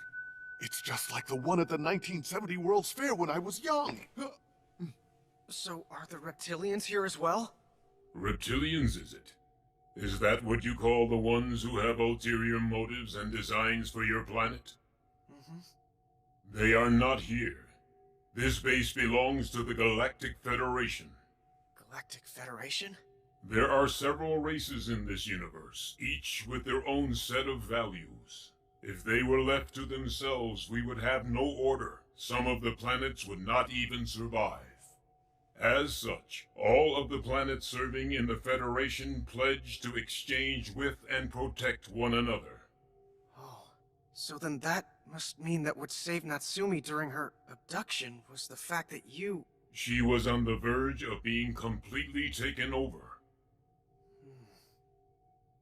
It's just like the one at the 1970 World's Fair when I was young. So, are the reptilians here as well? Reptilians, is it? Is that what you call the ones who have ulterior motives and designs for your planet? They are not here. This base belongs to the Galactic Federation. Galactic Federation? There are several races in this universe, each with their own set of values. If they were left to themselves, we would have no order. Some of the planets would not even survive. As such, all of the planets serving in the Federation pledge to exchange with and protect one another. Oh, so then that must mean that what saved Natsumi during her abduction was the fact that you... She was on the verge of being completely taken over.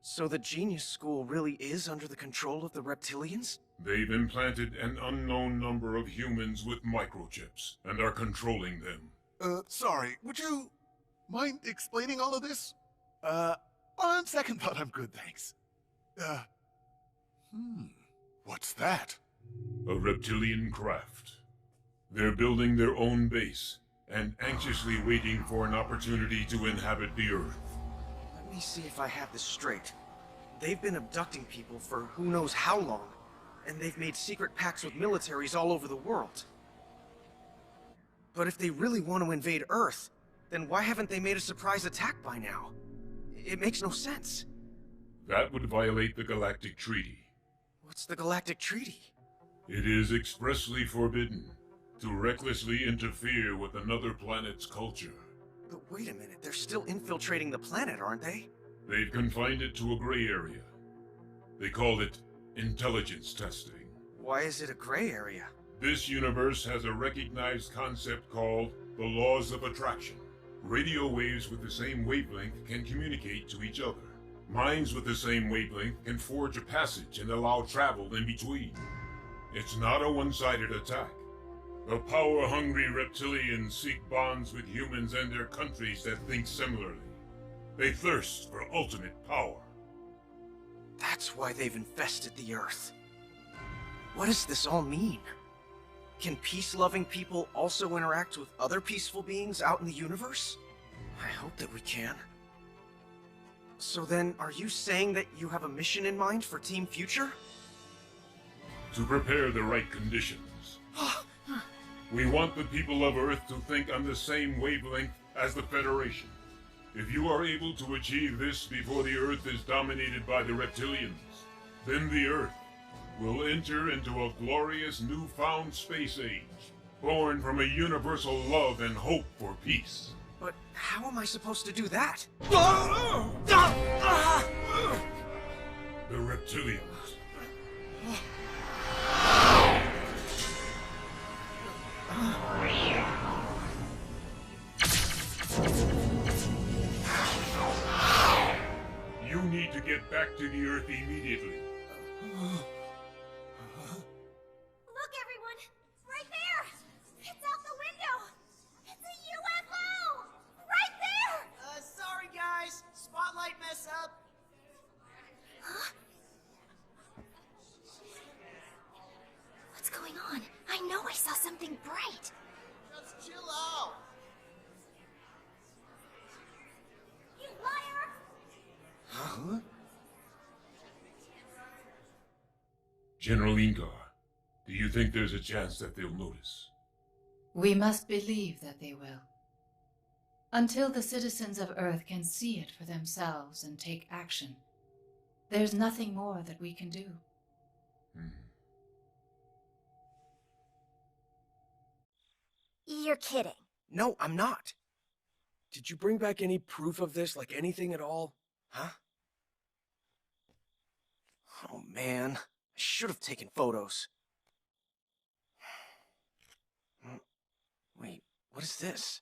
So the Genius School really is under the control of the reptilians? They've implanted an unknown number of humans with microchips and are controlling them. Sorry, would you mind explaining all of this? On second thought, I'm good, thanks. What's that? A reptilian craft. They're building their own base and anxiously waiting for an opportunity to inhabit the Earth. Let me see if I have this straight. They've been abducting people for who knows how long, and they've made secret pacts with militaries all over the world. But if they really want to invade Earth, then why haven't they made a surprise attack by now? It makes no sense. That would violate the Galactic Treaty. What's the Galactic Treaty? It is expressly forbidden to recklessly interfere with another planet's culture. But wait a minute, they're still infiltrating the planet, aren't they? They've confined it to a gray area. They call it intelligence testing. Why is it a gray area? This universe has a recognized concept called the laws of attraction. Radio waves with the same wavelength can communicate to each other. Minds with the same wavelength can forge a passage and allow travel in between. It's not a one-sided attack. The power-hungry reptilians seek bonds with humans and their countries that think similarly. They thirst for ultimate power. That's why they've infested the Earth. What does this all mean? Can peace-loving people also interact with other peaceful beings out in the universe? I hope that we can. So then, are you saying that you have a mission in mind for Team Future? To prepare the right conditions. We want the people of Earth to think on the same wavelength as the Federation. If you are able to achieve this before the Earth is dominated by the reptilians, then the Earth will enter into a glorious newfound space age, born from a universal love and hope for peace. But how am I supposed to do that? The reptilians. You need to get back to the Earth immediately. Look, everyone! Right there! It's out the window! It's a UFO! Right there! Sorry guys. Spotlight mess up. Huh? What's going on? I know I saw something bright. Just chill out. You liar! Huh? General Ingar, do you think there's a chance that they'll notice? We must believe that they will. Until the citizens of Earth can see it for themselves and take action, there's nothing more that we can do. You're kidding. No, I'm not. Did you bring back any proof of this, like anything at all? Huh? Oh man, I should have taken photos. Wait, what is this?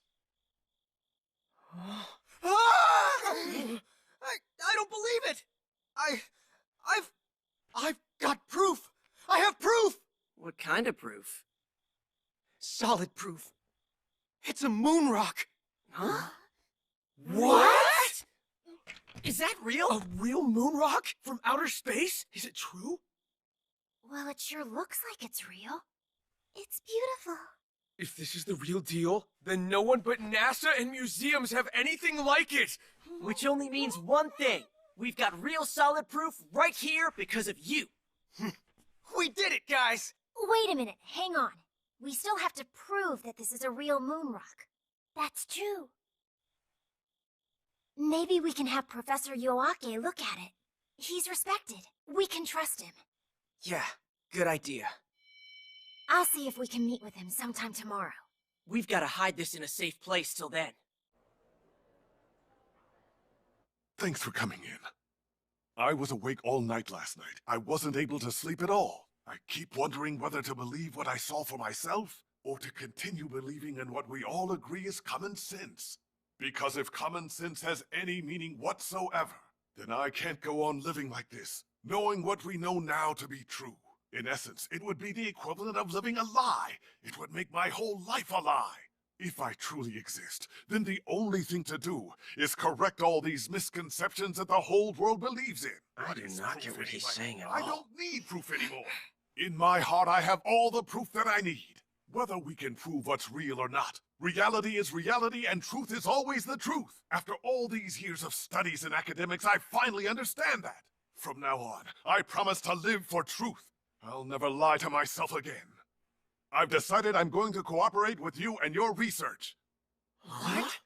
I don't believe it! I've got proof! I have proof! What kind of proof? Solid proof. It's a moon rock! Huh? What? Is that real? A real moon rock from outer space? Is it true? Well, it sure looks like it's real. It's beautiful. If this is the real deal, then no one but NASA and museums have anything like it! Which only means one thing. We've got real solid proof right here because of you. We did it, guys! Wait a minute, hang on. We still have to prove that this is a real moon rock. That's true. Maybe we can have Professor Yoake look at it. He's respected. We can trust him. Yeah, good idea. I'll see if we can meet with him sometime tomorrow. We've got to hide this in a safe place till then. Thanks for coming in. I was awake all night last night. I wasn't able to sleep at all. I keep wondering whether to believe what I saw for myself, or to continue believing in what we all agree is common sense. Because if common sense has any meaning whatsoever, then I can't go on living like this, knowing what we know now to be true. In essence, it would be the equivalent of living a lie. It would make my whole life a lie. If I truly exist, then the only thing to do is correct all these misconceptions that the whole world believes in. I do not get what he's saying at all. I don't need proof anymore. In my heart, I have all the proof that I need. Whether we can prove what's real or not, reality is reality and truth is always the truth. After all these years of studies and academics, I finally understand that. From now on, I promise to live for truth. I'll never lie to myself again. I've decided I'm going to cooperate with you and your research. What?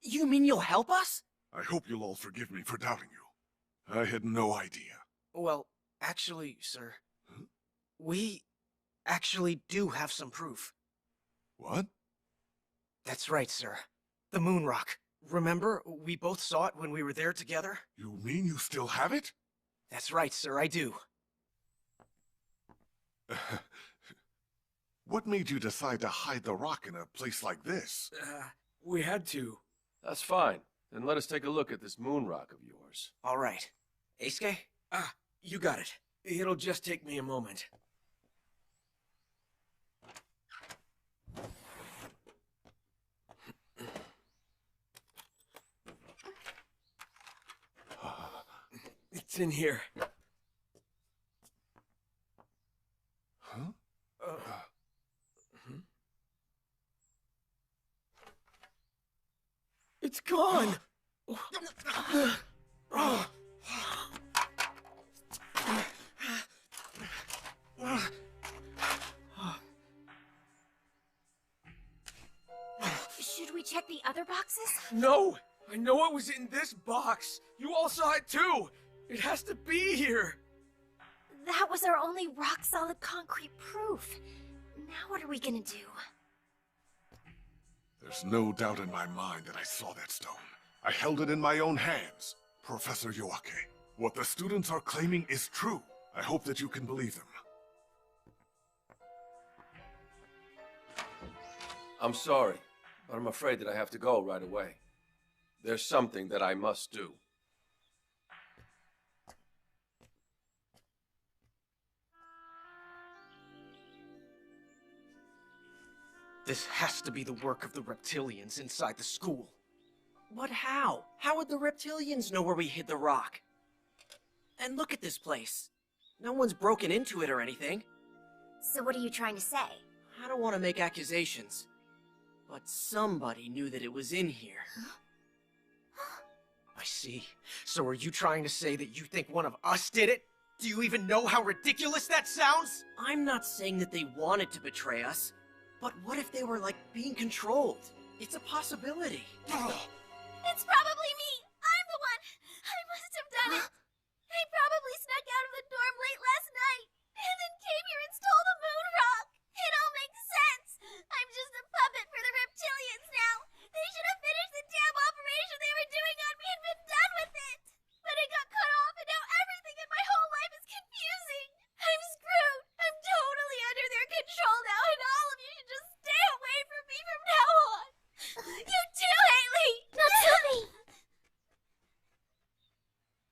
You mean you'll help us? I hope you'll all forgive me for doubting you. I had no idea. Well, actually, sir, we actually do have some proof. What? That's right, sir. The moon rock. Remember, we both saw it when we were there together? You mean you still have it? That's right, sir, I do. What made you decide to hide the rock in a place like this? We had to. That's fine. Then let us take a look at this moon rock of yours. All right. Eisuke? You got it. It'll just take me a moment. It's in here. Huh? It's gone! Should we check the other boxes? No! I know it was in this box! You all saw it too! It has to be here! That was our only rock-solid concrete proof. Now what are we gonna do? There's no doubt in my mind that I saw that stone. I held it in my own hands. Professor Yoake, what the students are claiming is true. I hope that you can believe them. I'm sorry, but I'm afraid that I have to go right away. There's something that I must do. This has to be the work of the reptilians inside the school. But how? How would the reptilians know where we hid the rock? And look at this place. No one's broken into it or anything. So what are you trying to say? I don't want to make accusations, but somebody knew that it was in here. I see. So are you trying to say that you think one of us did it? Do you even know how ridiculous that sounds? I'm not saying that they wanted to betray us, but what if they were, like, being controlled? It's a possibility. It's probably me! I'm the one! I must have done it! I probably snuck out of the dorm late last night, and then came here and stole the moon rock! It all makes sense! I'm just a puppet for the reptilians now! They should have finished the damn operation they were doing on me and been done with it! But it got cut off, and now everything in my whole life is confusing! I'm screwed! I'm totally under their control now, and all of you should just stay away from me from now on! You too, Haley! Natsumi!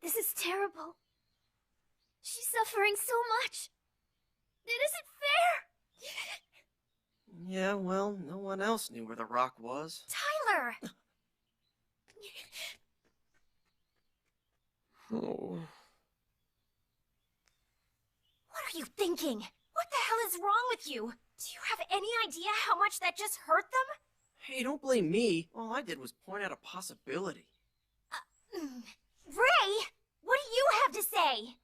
This is terrible. She's suffering so much. It isn't fair. Yeah, well, no one else knew where the rock was. Tyler! Oh. What are you thinking? What the hell is wrong with you? Do you have any idea how much that just hurt them? Hey, don't blame me. All I did was point out a possibility. Ray! What do you have to say?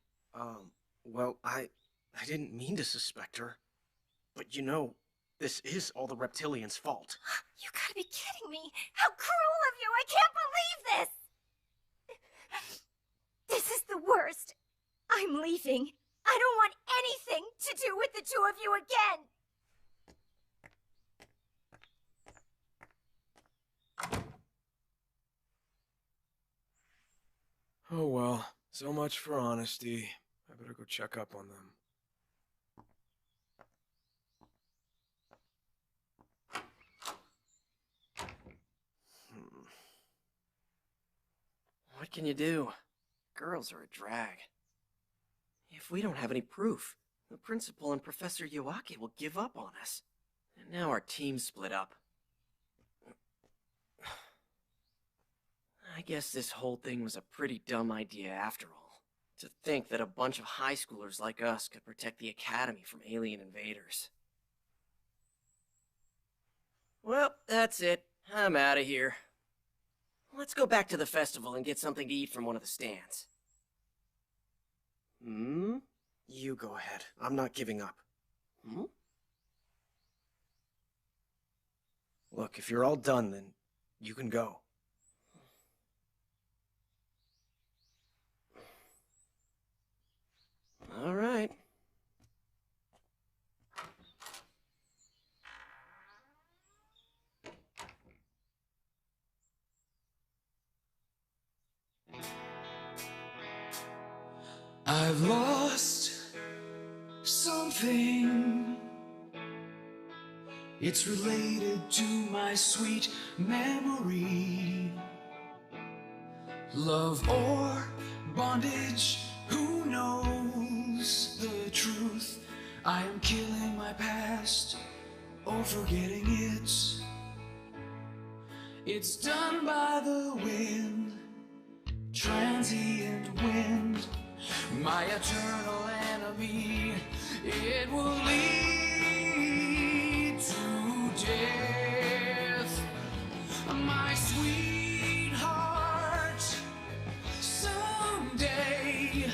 Well, I didn't mean to suspect her. But you know, this is all the reptilians' fault. You gotta be kidding me! How cruel of you! I can't believe this! This is the worst. I'm leaving. I don't want anything to do with the two of you again! Oh well, so much for honesty. I better go check up on them. What can you do? Girls are a drag. If we don't have any proof, the principal and Professor Yoake will give up on us. And now our team's split up. I guess this whole thing was a pretty dumb idea after all. To think that a bunch of high schoolers like us could protect the academy from alien invaders. Well, that's it. I'm out of here. Let's go back to the festival and get something to eat from one of the stands. You go ahead. I'm not giving up. Look, if you're all done, then you can go. All right. I've lost something. It's related to my sweet memory. Love or bondage, who knows the truth? I am killing my past or forgetting it. It's done by the wind, transient wind. My eternal enemy, it will lead to death. My sweetheart, someday,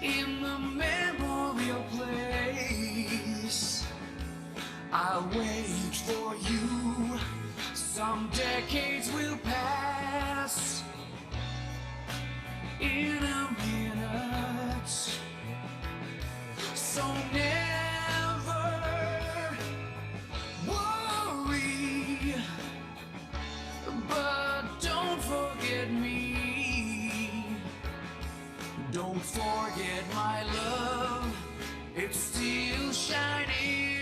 in the memorial place, I'll wait for you. Some decades will pass in a minute, so never worry, but don't forget me. Don't forget my love, it's still shining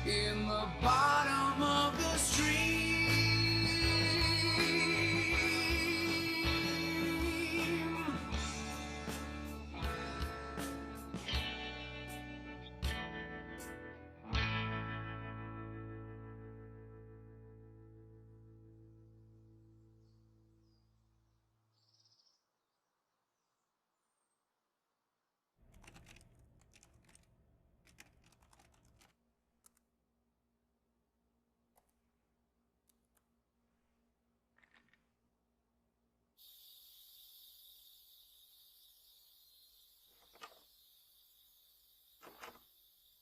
in the bottom of the stream.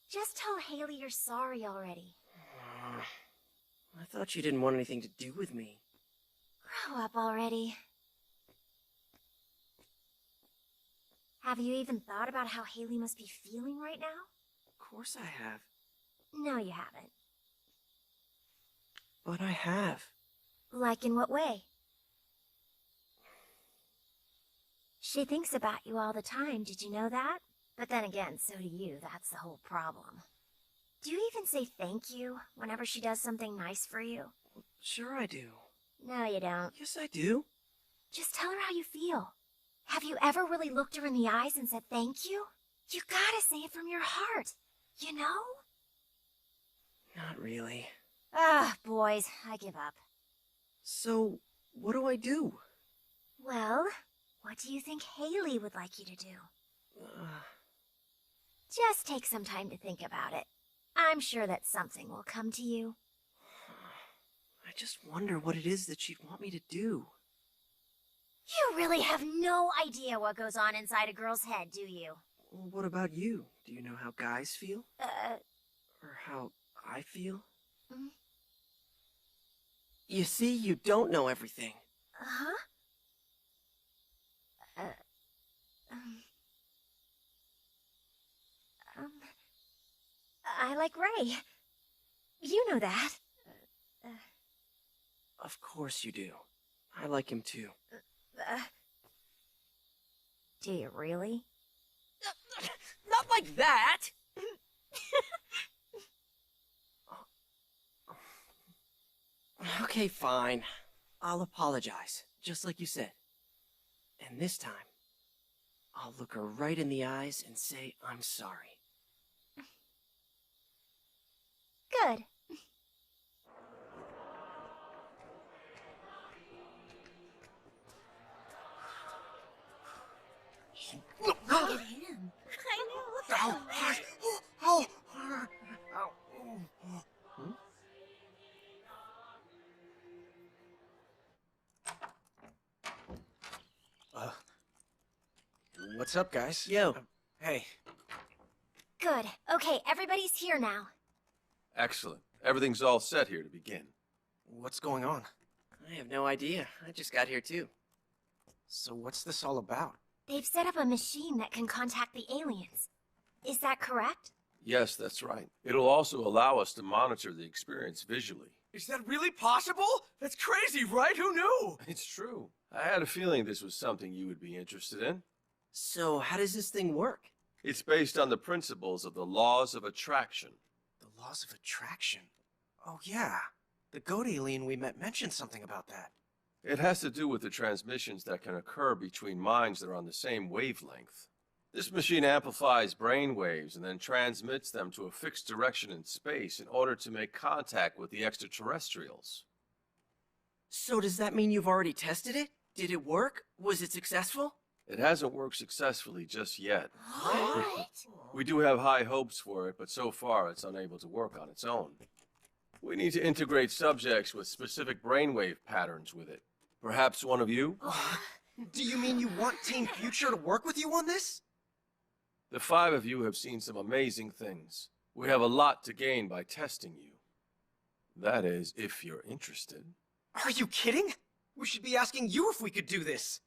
Just tell Haley you're sorry already. I thought you didn't want anything to do with me. Grow up already. Have you even thought about how Haley must be feeling right now? Of course I have. No, you haven't. But I have. Like in what way? She thinks about you all the time, did you know that? But then again, so do you, that's the whole problem. Do you even say thank you whenever she does something nice for you? Sure I do. No, you don't. Yes, I do. Just tell her how you feel. Have you ever really looked her in the eyes and said thank you? You gotta say it from your heart, you know? Not really. Ah, boys, I give up. So, what do I do? Well, what do you think Haley would like you to do? Just take some time to think about it. I'm sure that something will come to you. I just wonder what it is that she'd want me to do. You really have no idea what goes on inside a girl's head, do you? Well, what about you? Do you know how guys feel? Or how I feel? Mm? You see, you don't know everything. Huh? I like Ray. You know that. Of course you do. I like him too. Do you really? Not like that! Okay, fine. I'll apologize, just like you said. And this time, I'll look her right in the eyes and say I'm sorry. Good. Look at him. I know. What's up, guys? Yo. Hey. Good. Okay, everybody's here now. Excellent. Everything's all set here to begin. What's going on? I have no idea. I just got here too. So what's this all about? They've set up a machine that can contact the aliens. Is that correct? Yes, that's right. It'll also allow us to monitor the experience visually. Is that really possible? That's crazy, right? Who knew? It's true. I had a feeling this was something you would be interested in. So how does this thing work? It's based on the principles of the laws of attraction. The laws of attraction? Oh yeah. The goat alien we met mentioned something about that. It has to do with the transmissions that can occur between minds that are on the same wavelength. This machine amplifies brain waves and then transmits them to a fixed direction in space in order to make contact with the extraterrestrials. So does that mean you've already tested it? Did it work? Was it successful? It hasn't worked successfully just yet. What? We do have high hopes for it, but so far it's unable to work on its own. We need to integrate subjects with specific brainwave patterns with it. Perhaps one of you? Do you mean you want Team Future to work with you on this? The 5 of you have seen some amazing things. We have a lot to gain by testing you. That is, if you're interested. Are you kidding? We should be asking you if we could do this.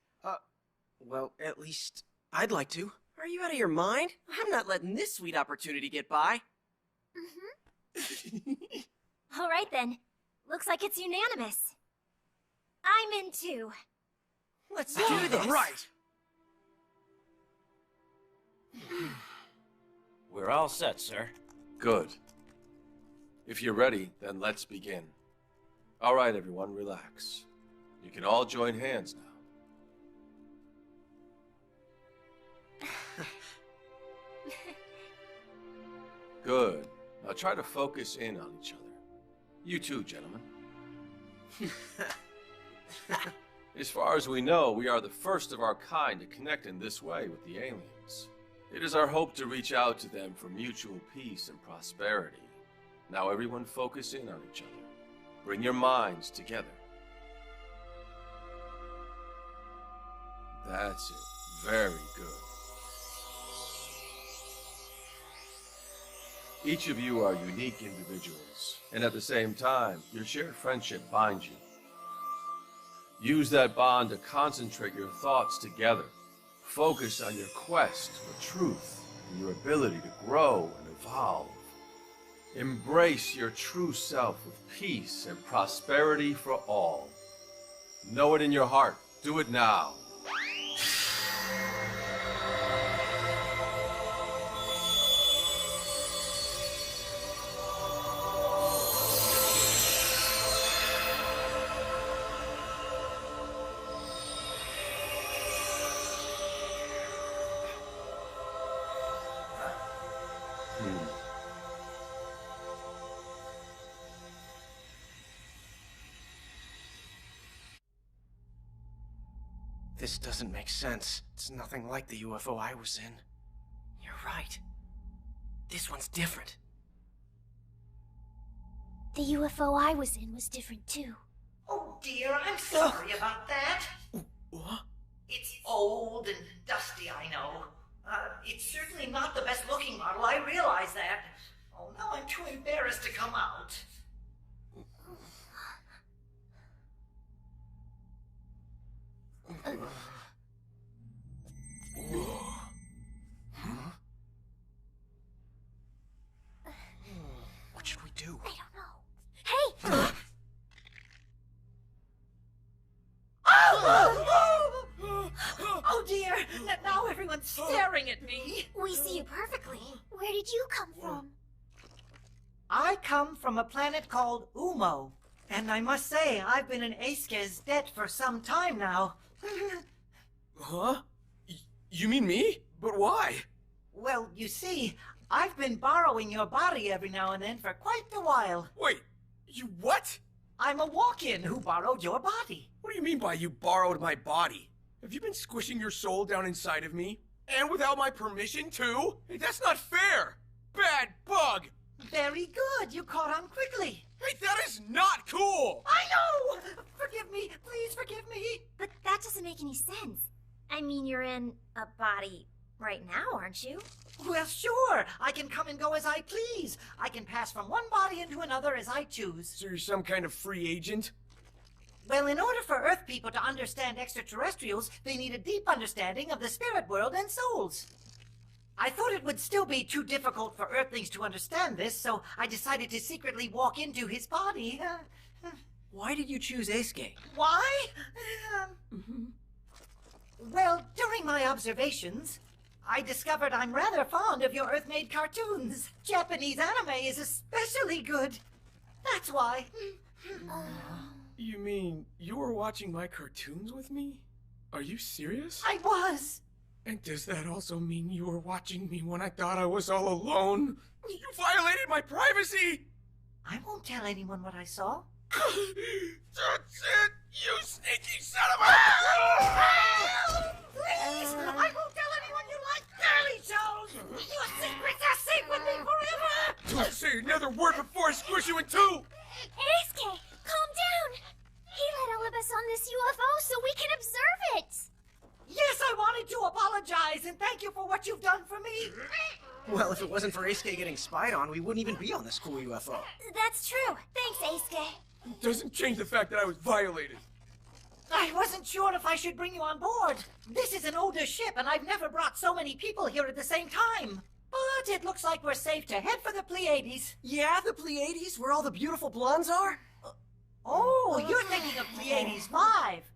Well, at least I'd like to. Are you out of your mind? I'm not letting this sweet opportunity get by. All right then. Looks like it's unanimous. I'm in too. Let's do this. Right. We're all set, sir. Good. If you're ready, then let's begin. All right, everyone, relax. You can all join hands now. Good. Now try to focus in on each other. You too, gentlemen. As far as we know, we are the first of our kind to connect in this way with the aliens. It is our hope to reach out to them for mutual peace and prosperity. Now everyone focus in on each other. Bring your minds together. That's it. Very good. Each of you are unique individuals, and at the same time, your shared friendship binds you. Use that bond to concentrate your thoughts together. Focus on your quest for truth and your ability to grow and evolve. Embrace your true self with peace and prosperity for all. Know it in your heart. Do it now. This doesn't make sense. It's nothing like the UFO I was in. You're right. This one's different. The UFO I was in was different too. Oh dear, I'm sorry about that. What? It's old and dusty, I know. It's certainly not the best looking model, I realize that. Oh, now I'm too embarrassed to come out. What should we do? I don't know. Hey! Oh dear, now everyone's staring at me. We see you perfectly. Where did you come from? I come from a planet called Umo, and I must say I've been in Eiske's debt for some time now. Huh? You mean me? But why? Well, you see, I've been borrowing your body every now and then for quite a while. Wait, you what? I'm a walk-in who borrowed your body. What do you mean by you borrowed my body? Have you been squishing your soul down inside of me? And without my permission, too? Hey, that's not fair! Bad bug! Very good, you caught on quickly. Hey, that is not cool! I know! Forgive me, please forgive me. But that doesn't make any sense. I mean, you're in a body right now, aren't you? Well, sure. I can come and go as I please. I can pass from one body into another as I choose. So you're some kind of free agent? Well, in order for Earth people to understand extraterrestrials, they need a deep understanding of the spirit world and souls. I thought it would still be too difficult for Earthlings to understand this, so I decided to secretly walk into his body. Why did you choose Eisuke? Why? Well, during my observations, I discovered I'm rather fond of your Earth-made cartoons. Japanese anime is especially good. That's why. You mean you were watching my cartoons with me? Are you serious? I was. And does that also mean you were watching me when I thought I was all alone? You violated my privacy! I won't tell anyone what I saw. That's it! You sneaky son of a... Please! I won't tell anyone you like girly shows! Your secrets are safe with me forever! Don't say another word before I squish you in two! Eisuke, calm down! He let all of us on this UFO so we can observe it! Yes, I wanted to apologize and thank you for what you've done for me. Well, if it wasn't for Eisuke getting spied on, we wouldn't even be on this cool UFO. That's true. Thanks, Eisuke. It doesn't change the fact that I was violated. I wasn't sure if I should bring you on board. This is an older ship, and I've never brought so many people here at the same time. But it looks like we're safe to head for the Pleiades. Yeah, the Pleiades, where all the beautiful blondes are? Oh, you're thinking of Pleiades 5.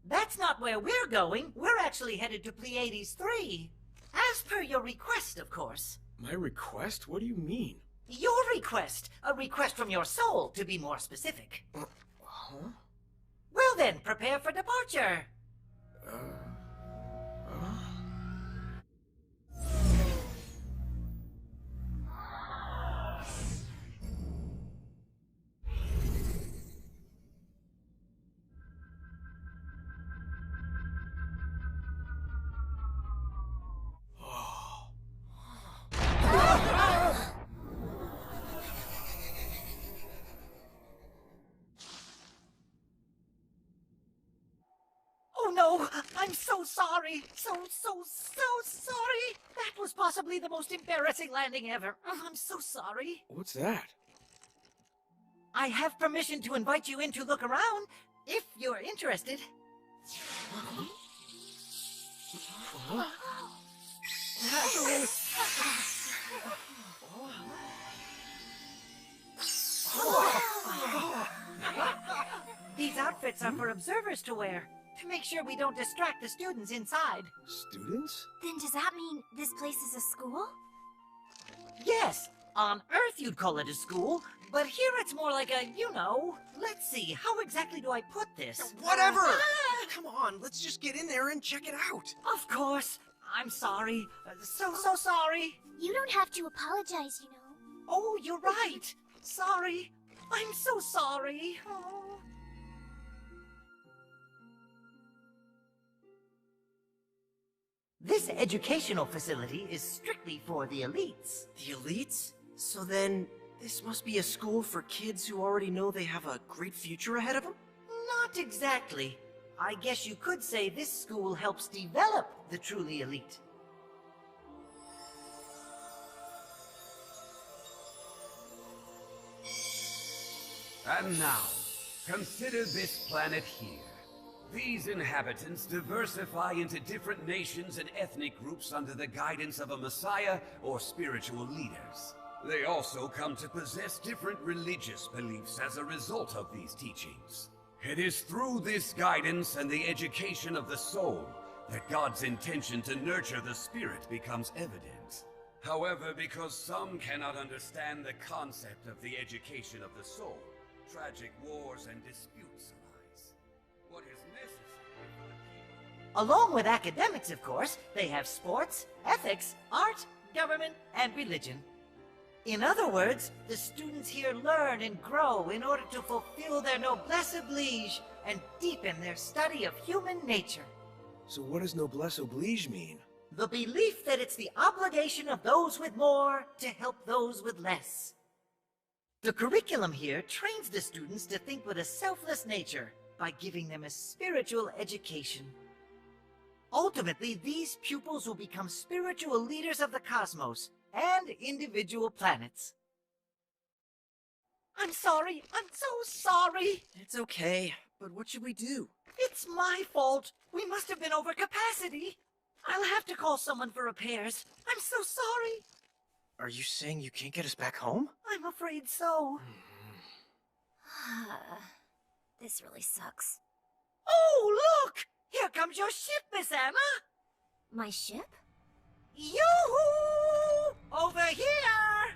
That's not where we're going. We're actually headed to Pleiades 3. As per your request, of course. My request? What do you mean? Your request. A request from your soul, to be more specific. Huh? Well then, prepare for departure. Oh no, I'm so sorry. So sorry. That was possibly the most embarrassing landing ever. I'm so sorry. What's that? I have permission to invite you in to look around, if you're interested. These outfits are for observers to wear, to make sure we don't distract the students inside. Students? Then does that mean this place is a school? Yes, on Earth you'd call it a school, but here it's more like a, let's see, how exactly do I put this? Whatever! Come on, let's just get in there and check it out. Of course. I'm sorry. So sorry. You don't have to apologize, you know. Oh, you're right. Sorry. I'm so sorry. Oh. This educational facility is strictly for the elites. The elites? So then, this must be a school for kids who already know they have a great future ahead of them? Not exactly. I guess you could say this school helps develop the truly elite. And now, consider this planet here. These inhabitants diversify into different nations and ethnic groups under the guidance of a messiah or spiritual leaders. They also come to possess different religious beliefs as a result of these teachings. It is through this guidance and the education of the soul that God's intention to nurture the spirit becomes evident. However, because some cannot understand the concept of the education of the soul, tragic wars and disputes arise. What is necessary for the people... Along with academics, of course, they have sports, ethics, art, government, and religion. In other words, the students here learn and grow in order to fulfill their noblesse oblige and deepen their study of human nature. So what does noblesse oblige mean? The belief that it's the obligation of those with more to help those with less. The curriculum here trains the students to think with a selfless nature by giving them a spiritual education. Ultimately, these pupils will become spiritual leaders of the cosmos and individual planets. I'm sorry. I'm so sorry. It's okay, but what should we do? It's my fault. We must have been over capacity. I'll have to call someone for repairs. I'm so sorry. Are you saying you can't get us back home? I'm afraid so. This really sucks. Oh, look! Here comes your ship, Miss Anna! My ship? Yoo-hoo! Over here!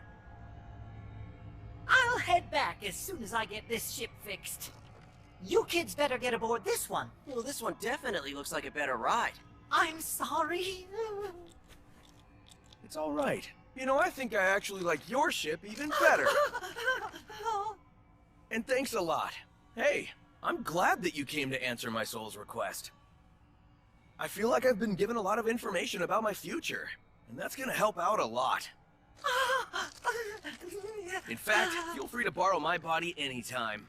I'll head back as soon as I get this ship fixed. You kids better get aboard this one. Well, this one definitely looks like a better ride. I'm sorry. It's all right. You know, I think I actually like your ship even better. And thanks a lot. Hey, I'm glad that you came to answer my soul's request. I feel like I've been given a lot of information about my future, and that's gonna help out a lot. In fact, feel free to borrow my body anytime.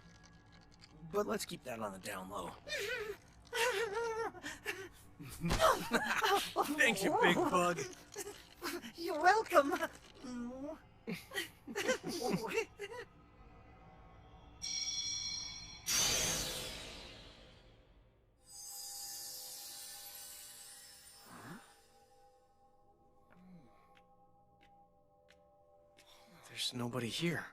But let's keep that on the down low. Thanks, you big bug. You're welcome. There's nobody here.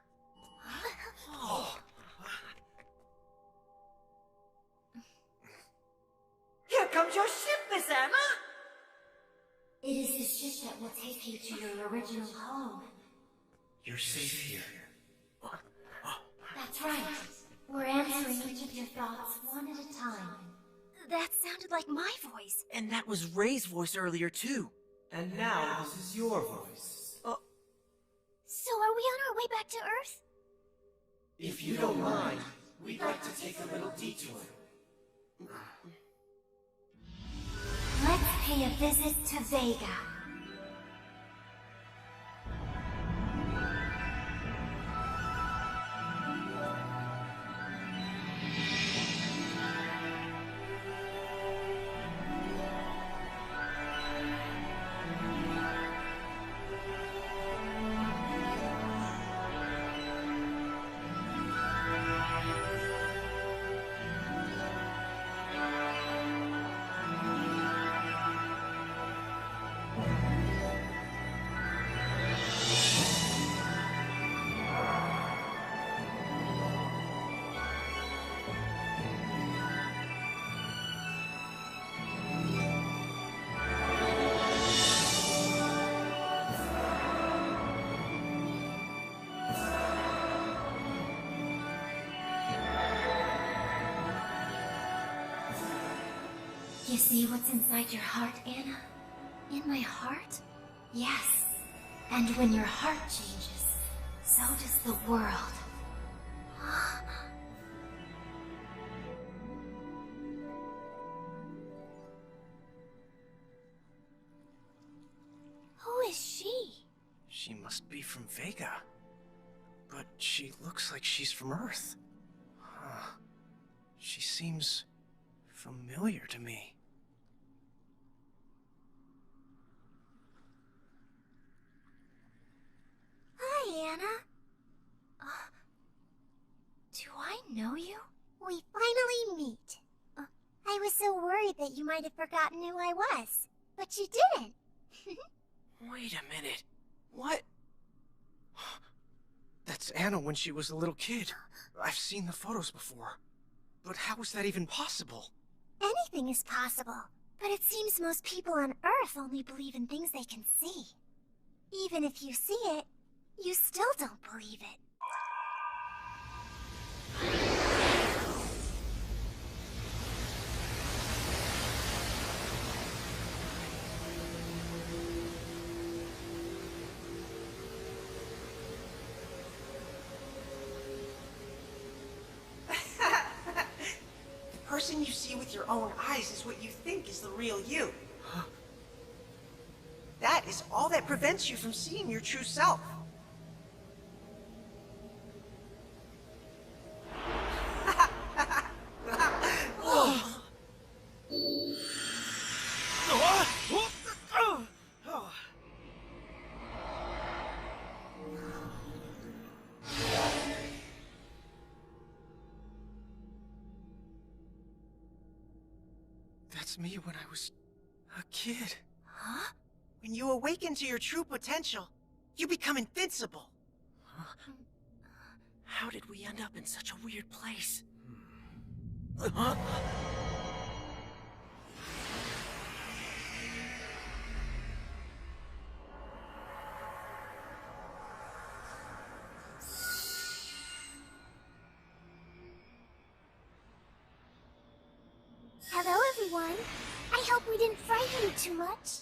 Here comes your ship, Miss Anna! It is the ship that will take you to your original home. You're safe here. That's right. We're answering each of your thoughts one at a time. That sounded like my voice. And that was Ray's voice earlier, too. And now this is your voice. So are we on our way back to Earth? If you don't mind, we'd like to take a little detour. Let's pay a visit to Vega. You see what's inside your heart, Anna? In my heart? Yes. And when your heart changes, so does the world. must be from Vega. But she looks like she's from Earth. Huh. She seems familiar to me. Hi, Anna. Do I know you? We finally meet. I was so worried that you might have forgotten who I was, but you didn't. Wait a minute. What? That's Anna when she was a little kid. I've seen the photos before. But how is that even possible? Anything is possible, but it seems most people on Earth only believe in things they can see. Even if you see it, you still don't believe it. The person you see with your own eyes is what you think is the real you. That is all that prevents you from seeing your true self. That's me when I was a kid. Huh? When you awaken to your true potential, you become invincible. Huh? How did we end up in such a weird place? Huh? Hello, everyone. I hope we didn't frighten you too much.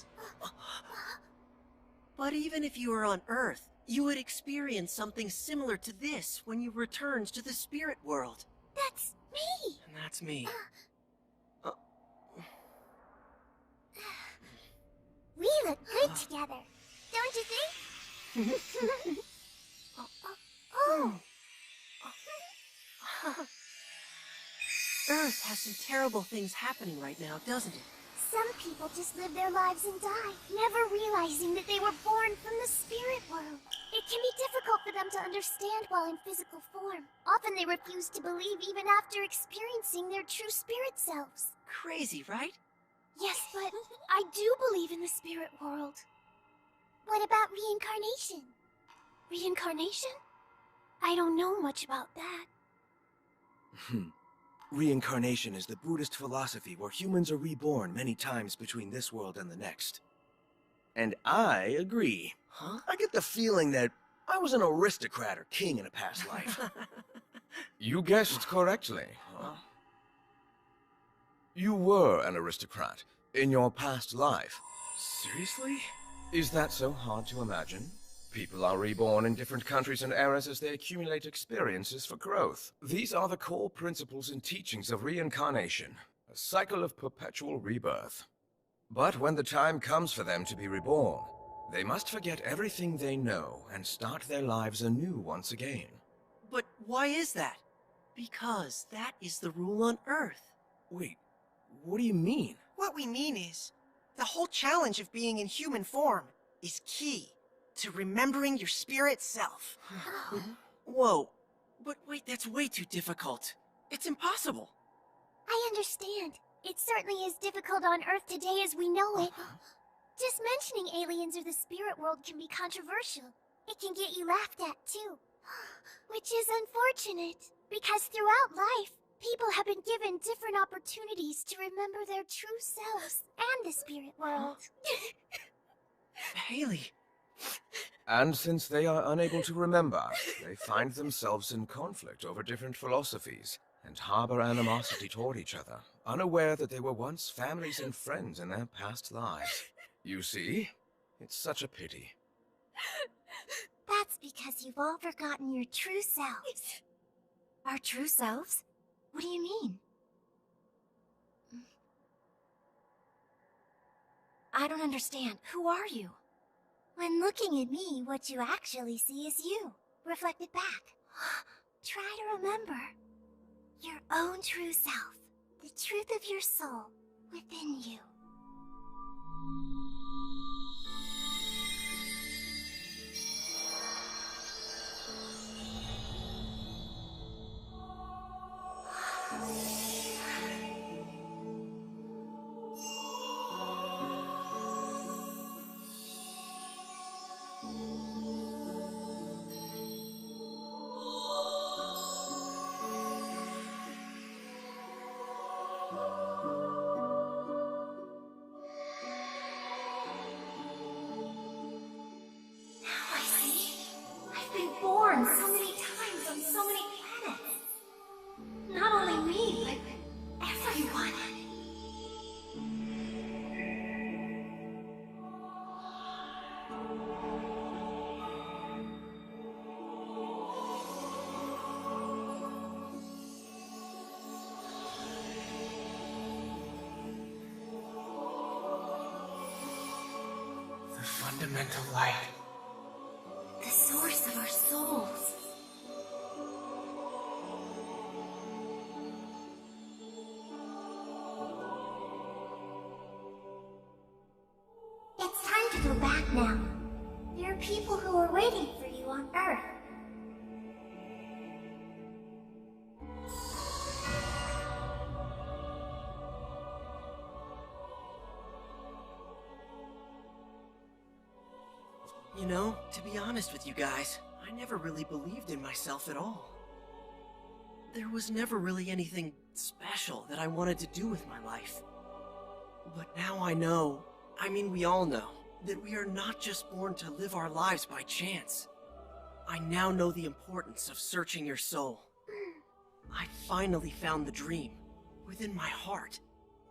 But even if you were on Earth, you would experience something similar to this when you returned to the spirit world. That's me! And that's me. We look good together, don't you think? Oh. Earth has some terrible things happening right now, doesn't it? Some people just live their lives and die, never realizing that they were born from the spirit world. It can be difficult for them to understand while in physical form. Often they refuse to believe even after experiencing their true spirit selves. Crazy, right? Yes, but I do believe in the spirit world. What about reincarnation? Reincarnation? I don't know much about that. Reincarnation is the Buddhist philosophy where humans are reborn many times between this world and the next. And I agree. Huh? I get the feeling that I was an aristocrat or king in a past life. You guessed correctly. You were an aristocrat in your past life. Seriously? Is that so hard to imagine? People are reborn in different countries and eras as they accumulate experiences for growth. These are the core principles and teachings of reincarnation, a cycle of perpetual rebirth. But when the time comes for them to be reborn, they must forget everything they know and start their lives anew once again. But why is that? Because that is the rule on Earth. Wait, what do you mean? What we mean is, the whole challenge of being in human form is key to remembering your spirit self. Whoa, but wait, that's way too difficult. It's impossible. I understand. It certainly is difficult on Earth today as we know it. Just mentioning aliens or the spirit world can be controversial. It can get you laughed at, too. Which is unfortunate, because throughout life, people have been given different opportunities to remember their true selves and the spirit world. Haley. And since they are unable to remember, they find themselves in conflict over different philosophies and harbor animosity toward each other, unaware that they were once families and friends in their past lives. You see? It's such a pity. That's because you've all forgotten your true selves. Our true selves? What do you mean? I don't understand. Who are you? When looking at me, what you actually see is you, reflected back. Try to remember your own true self, the truth of your soul within you. Born so many times on so many planets. Not only me, but everyone. The fundamental light. The source of our souls. It's time to go back now. There are people who are waiting for you on Earth. You know, to be honest with you guys, I never really believed in myself at all. There was never really anything special that I wanted to do with my life. But now I know, I mean we all know, that we are not just born to live our lives by chance. I now know the importance of searching your soul. I finally found the dream. Within my heart,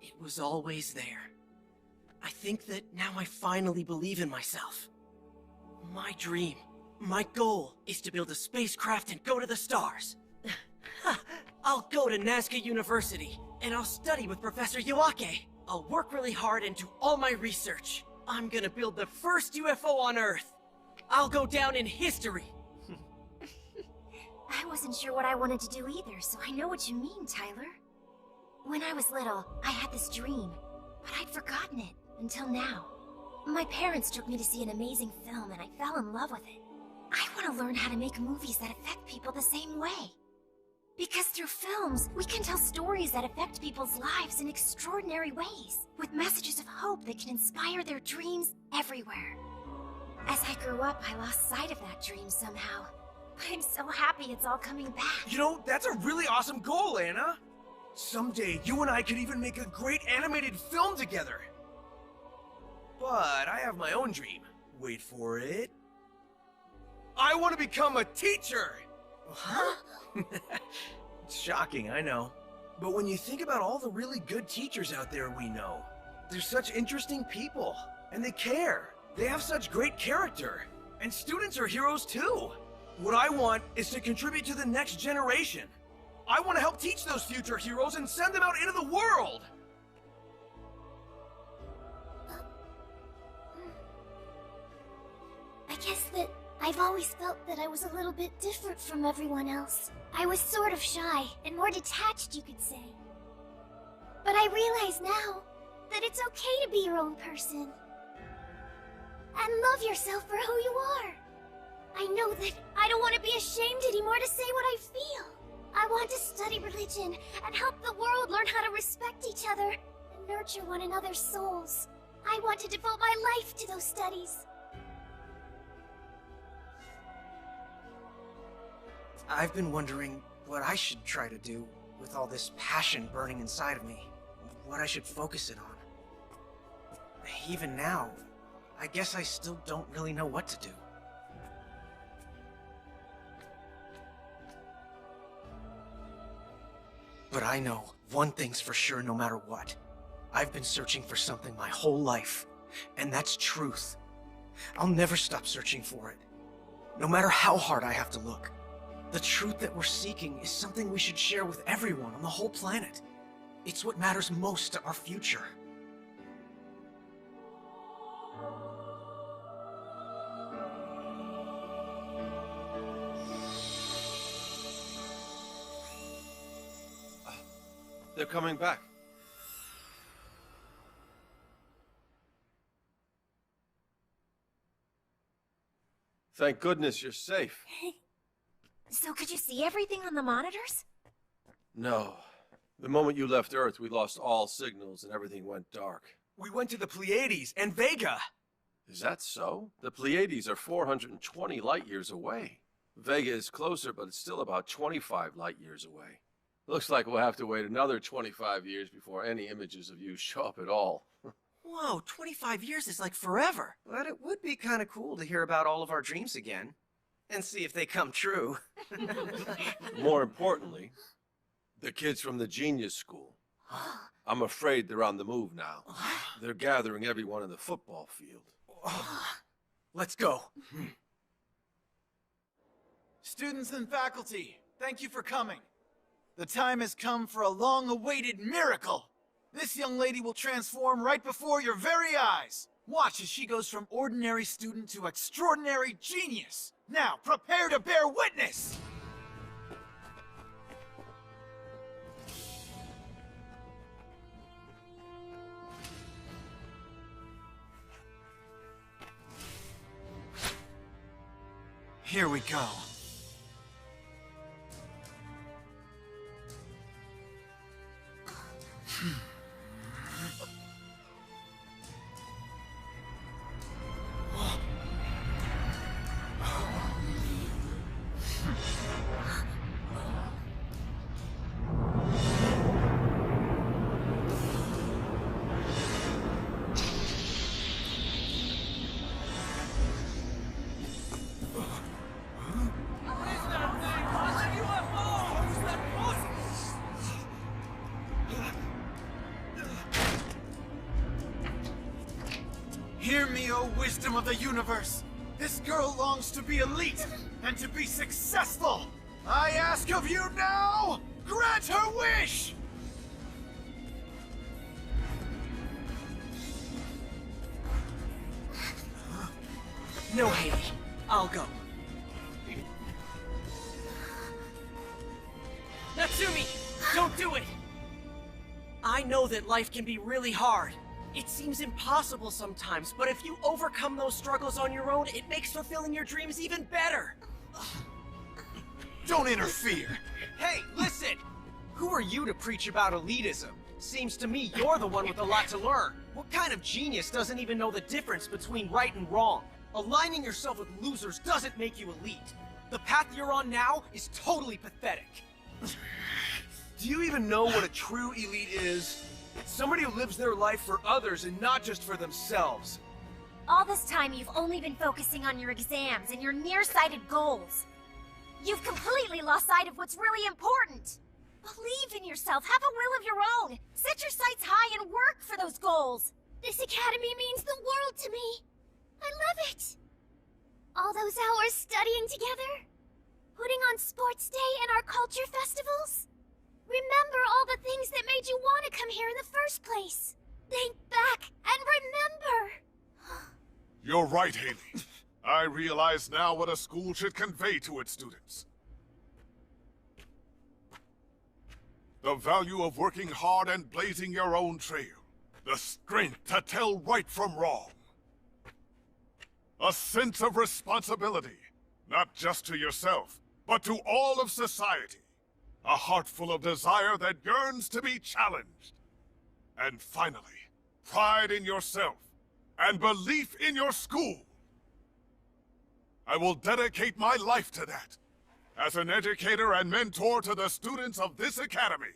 it was always there. I think that now I finally believe in myself. My dream, my goal, is to build a spacecraft and go to the stars. I'll go to Nazca University, and I'll study with Professor Iwake. I'll work really hard and do all my research. I'm gonna build the first UFO on Earth. I'll go down in history. I wasn't sure what I wanted to do either, so I know what you mean, Tyler. When I was little, I had this dream, but I'd forgotten it until now. My parents took me to see an amazing film and I fell in love with it. I want to learn how to make movies that affect people the same way. Because through films, we can tell stories that affect people's lives in extraordinary ways, with messages of hope that can inspire their dreams everywhere. As I grew up, I lost sight of that dream somehow. I'm so happy it's all coming back. You know, that's a really awesome goal, Anna. Someday, you and I could even make a great animated film together. But I have my own dream. Wait for it. I want to become a teacher! Huh? It's shocking, I know. But when you think about all the really good teachers out there we know, they're such interesting people, and they care. They have such great character. And students are heroes too. What I want is to contribute to the next generation. I want to help teach those future heroes and send them out into the world! I guess that I've always felt that I was a little bit different from everyone else. I was sort of shy and more detached, you could say. But I realize now that it's okay to be your own person. And love yourself for who you are. I know that I don't want to be ashamed anymore to say what I feel. I want to study religion and help the world learn how to respect each other and nurture one another's souls. I want to devote my life to those studies. I've been wondering what I should try to do with all this passion burning inside of me. What I should focus it on. Even now, I guess I still don't really know what to do. But I know one thing's for sure no matter what. I've been searching for something my whole life, and that's truth. I'll never stop searching for it, no matter how hard I have to look. The truth that we're seeking is something we should share with everyone on the whole planet. It's what matters most to our future. They're coming back. Thank goodness you're safe. So could you see everything on the monitors? No. The moment you left Earth, we lost all signals and everything went dark. We went to the Pleiades and Vega. Is that so? The Pleiades are 420 light-years away. Vega is closer, but it's still about 25 light-years away. Looks like we'll have to wait another 25 years before any images of you show up at all. Whoa, 25 years is like forever. But it would be kind of cool to hear about all of our dreams again. And see if they come true. More importantly, the kids from the Genius School. I'm afraid they're on the move now. They're gathering everyone in the football field. Let's go. Students and faculty, thank you for coming. The time has come for a long-awaited miracle. This young lady will transform right before your very eyes. Watch as she goes from ordinary student to extraordinary genius. Now, prepare to bear witness! Here we go. Hear me, O wisdom of the universe! This girl longs to be elite and to be successful! I ask of you now, grant her wish! No, Haley. I'll go. Natsumi! Don't do it! I know that life can be really hard. It seems impossible sometimes, but if you overcome those struggles on your own, it makes fulfilling your dreams even better. Don't interfere! Hey, listen! Who are you to preach about elitism? Seems to me you're the one with a lot to learn. What kind of genius doesn't even know the difference between right and wrong? Aligning yourself with losers doesn't make you elite. The path you're on now is totally pathetic. Do you even know what a true elite is? Somebody who lives their life for others and not just for themselves. All this time you've only been focusing on your exams and your nearsighted goals. You've completely lost sight of what's really important. Believe in yourself, have a will of your own. Set your sights high and work for those goals. This academy means the world to me. I love it. All those hours studying together, putting on sports day and our culture festivals. Remember all the things that made you want to come here in the first place. Think back and remember. You're right, Haley. I realize now what a school should convey to its students. The value of working hard and blazing your own trail. The strength to tell right from wrong. A sense of responsibility, not just to yourself, but to all of society. A heart full of desire that yearns to be challenged. And finally, pride in yourself and belief in your school. I will dedicate my life to that, as an educator and mentor to the students of this academy.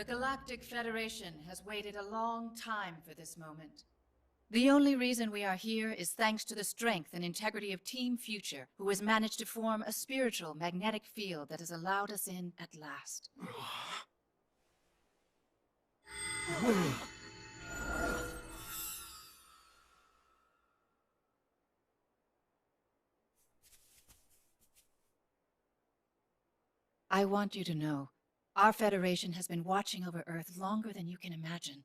Galactic Federation has waited a long time for this moment. The only reason we are here is thanks to the strength and integrity of Team Future, who has managed to form a spiritual magnetic field that has allowed us in at last. I want you to know, our Federation has been watching over Earth longer than you can imagine.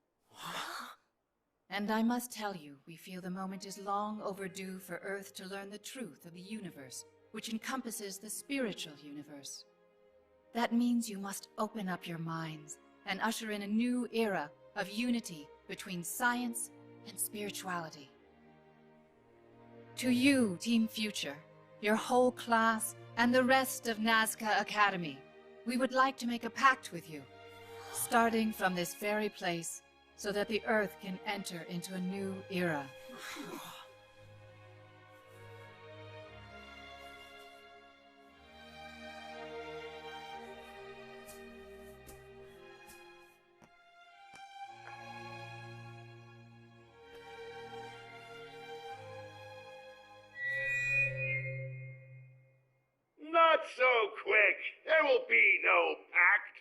And I must tell you, we feel the moment is long overdue for Earth to learn the truth of the universe, which encompasses the spiritual universe. That means you must open up your minds and usher in a new era of unity between science and spirituality. To you, Team Future, your whole class, and the rest of Nazca Academy, we would like to make a pact with you, starting from this very place, so that the Earth can enter into a new era. Not so quick. There will be no pact.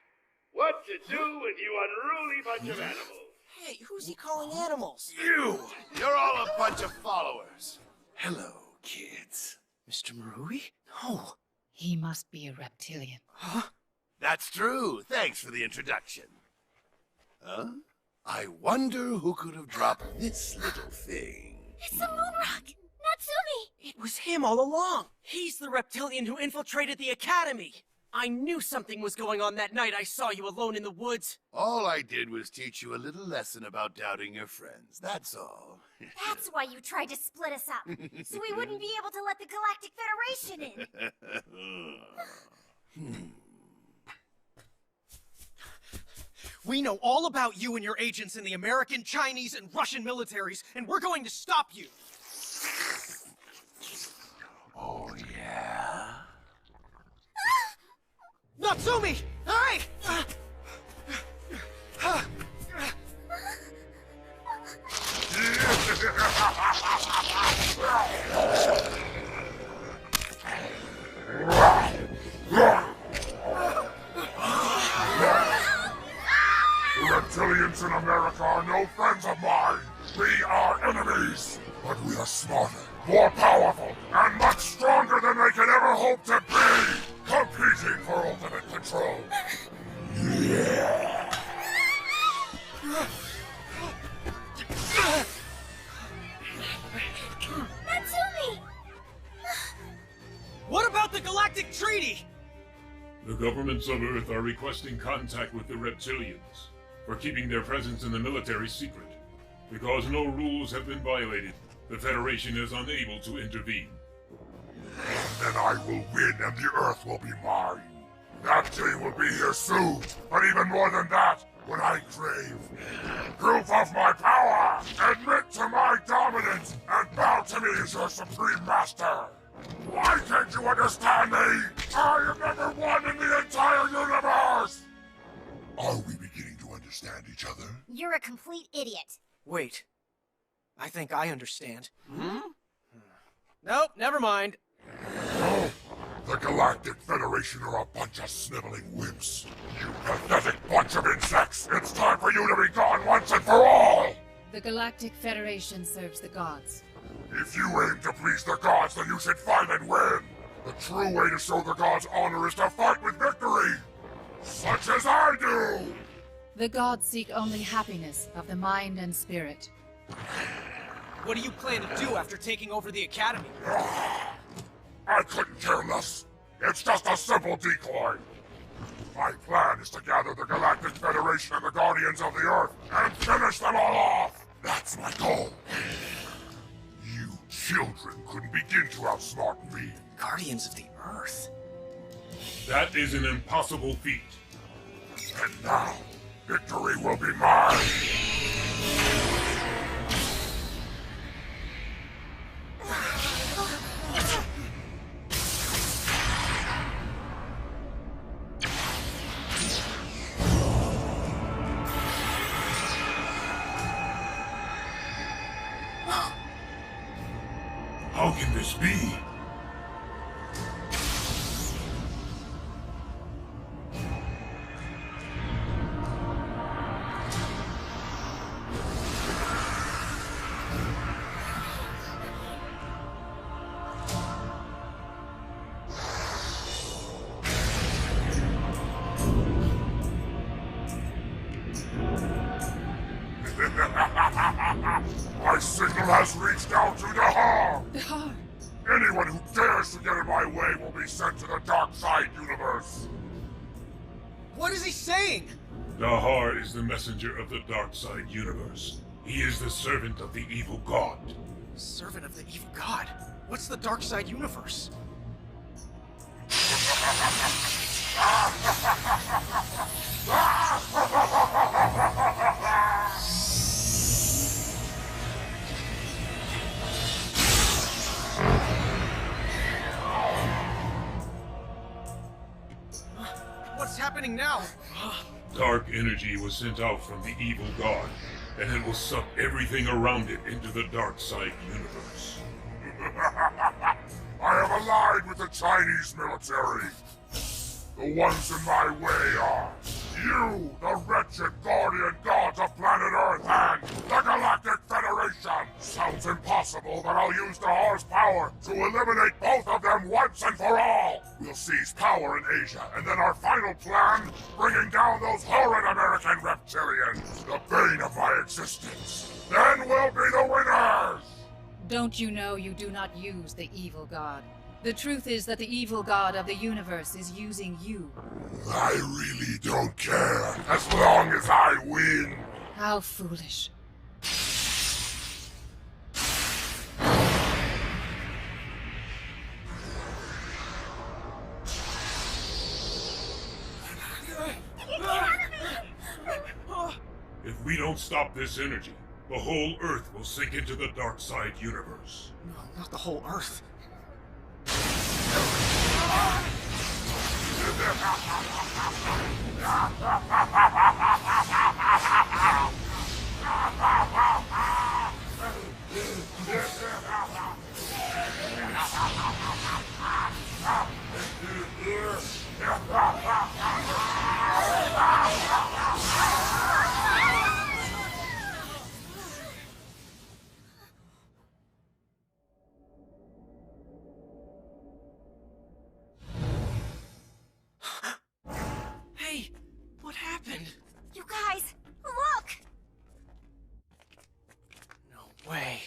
What to do with you unruly bunch of animals? Hey, who's he calling animals? You! You're all a bunch of followers. Hello, kids. Mr. Marui? No. He must be a reptilian. Huh? That's true. Thanks for the introduction. Huh? I wonder who could have dropped this little thing. It's the moon rock! Natsumi! It was him all along! He's the reptilian who infiltrated the academy! I knew something was going on that night I saw you alone in the woods. All I did was teach you a little lesson about doubting your friends, that's all. That's why you tried to split us up, so we wouldn't be able to let the Galactic Federation in. We know all about you and your agents in the American, Chinese, and Russian militaries, and we're going to stop you! Oh, yeah? Natsumi! Hey! The reptilians in America are no friends of mine. We are enemies, but we are smarter, more powerful, and much stronger than they can ever hope to be. Competing for ultimate control. Yeah. Natsumi! What about the Galactic Treaty? The governments of Earth are requesting contact with the reptilians for keeping their presence in the military secret. Because no rules have been violated, the Federation is unable to intervene. Then I will win and the Earth will be mine. That day will be here soon, but even more than that, when I crave proof of my power, admit to my dominance, and bow to me as your supreme master. Why can't you understand me? I am number one in the entire universe! Are we beginning to understand each other? You're a complete idiot. Wait. I think I understand. Nope, never mind. No! The Galactic Federation are a bunch of sniveling wimps. You pathetic bunch of insects! It's time for you to be gone once and for all! The Galactic Federation serves the gods. If you aim to please the gods, then you should fight and win! The true way to show the gods honor is to fight with victory! Such as I do! The gods seek only happiness of the mind and spirit. What do you plan to do after taking over the academy? I couldn't care less. It's just a simple decoy. My plan is to gather the Galactic Federation and the Guardians of the Earth and finish them all off! That's my goal. You children couldn't begin to outsmart me. Guardians of the Earth? That is an impossible feat. And now, victory will be mine! How can this be? My signal has reached out to Dahar! Dahar! Anyone who dares to get in my way will be sent to the dark side universe! What is he saying? Dahar is the messenger of the dark side universe. He is the servant of the evil god. Servant of the evil god? What's the dark side universe? What's happening now? Dark energy was sent out from the evil god, and it will suck everything around it into the dark side universe. I am allied with the Chinese military. The ones in my way are you, the wretched guardian gods of planet Earth, and the Galactic Federation. Sounds impossible, but I'll use Dahar's power to eliminate both of them once and for all. We'll seize power in Asia, and then our final plan, bringing down those horrid American reptilians, the bane of my existence. Then we'll be the winners! Don't you know you do not use the evil god? The truth is that the evil god of the universe is using you. I really don't care, as long as I win. How foolish. If we don't stop this energy, the whole Earth will sink into the dark side universe. No, not the whole Earth. Hey, what happened? You guys, look! No way.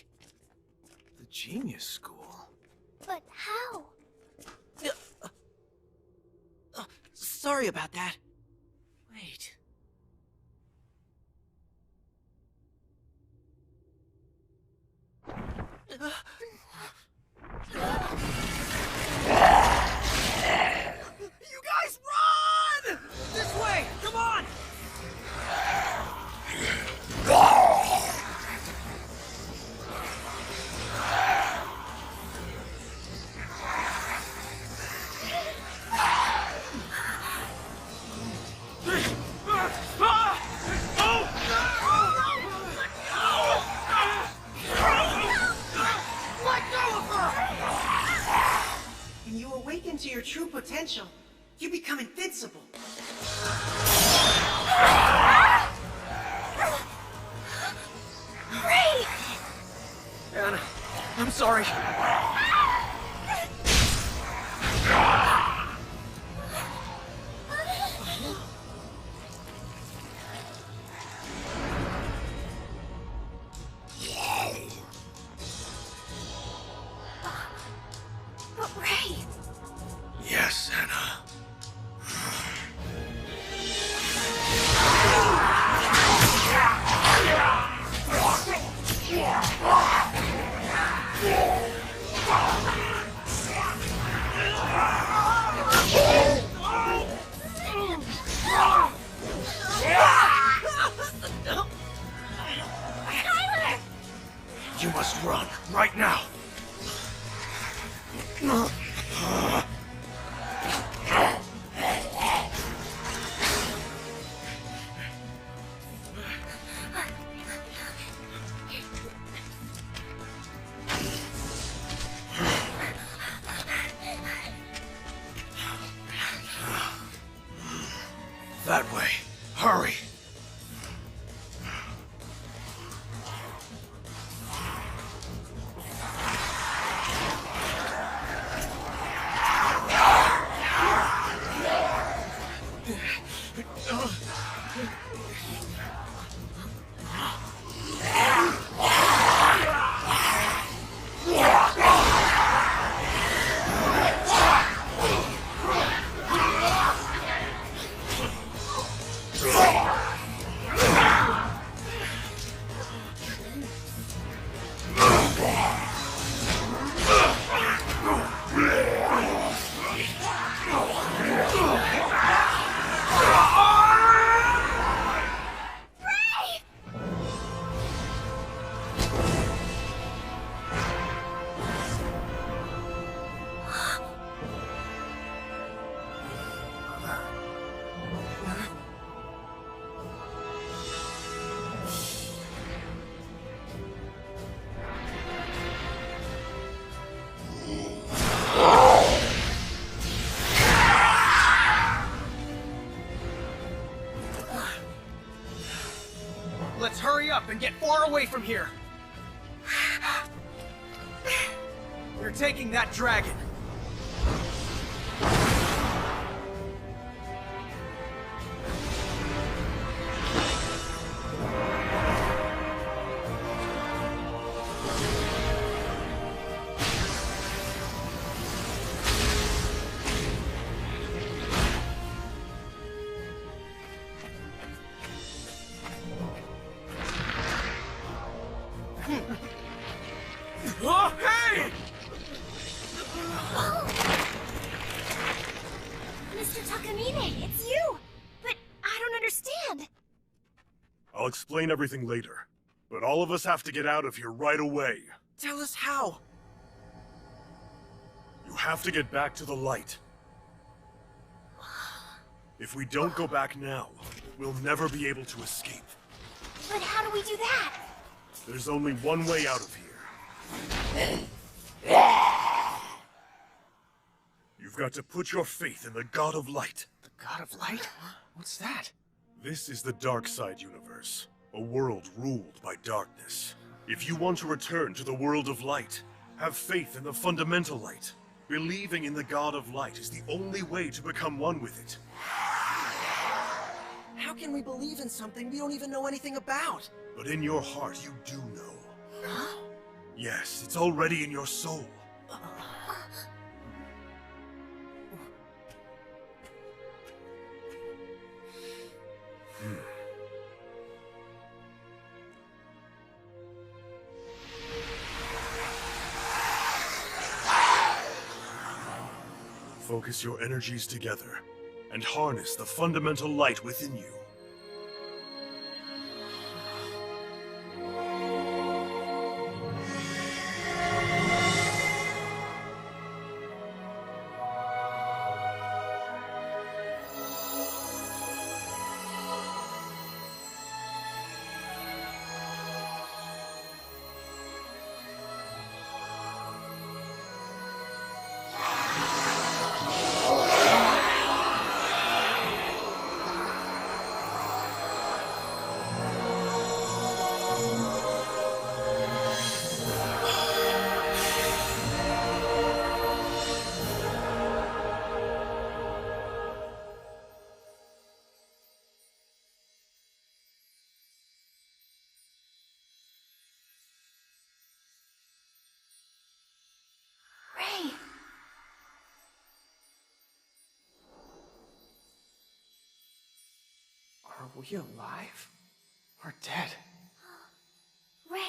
The Genius School. But how? Sorry about that. Wait. You guys run! This way! Come on! When you awaken to your true potential, you become invincible. Ray! Anna, I'm sorry. But Ray! Yes, Anna. You must run, right now. up and get far away from here. We're taking that dragon. Oh, hey! Mr. Takamine, it's you! But I don't understand. I'll explain everything later, but all of us have to get out of here right away. Tell us how. You have to get back to the light. If we don't go back now, we'll never be able to escape. But how do we do that? There's only one way out of here. You've got to put your faith in the God of Light. The God of Light? What's that? This is the dark side universe, a world ruled by darkness. If you want to return to the world of light, have faith in the fundamental light. Believing in the God of Light is the only way to become one with it. How can we believe in something we don't even know anything about? But in your heart, you do know. Yes, it's already in your soul. Focus your energies together and harness the fundamental light within you. Ray! Are we alive? Or dead? Ray!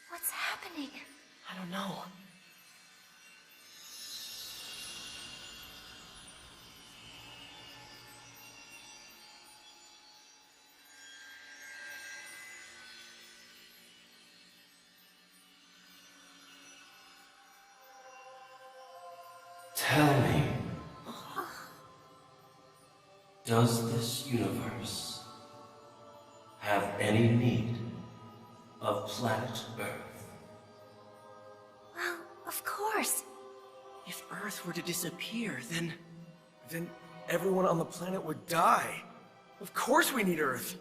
What's happening? I don't know. Tell me, does this universe have any need of planet Earth? Well, of course. If Earth were to disappear, then everyone on the planet would die. Of course we need Earth.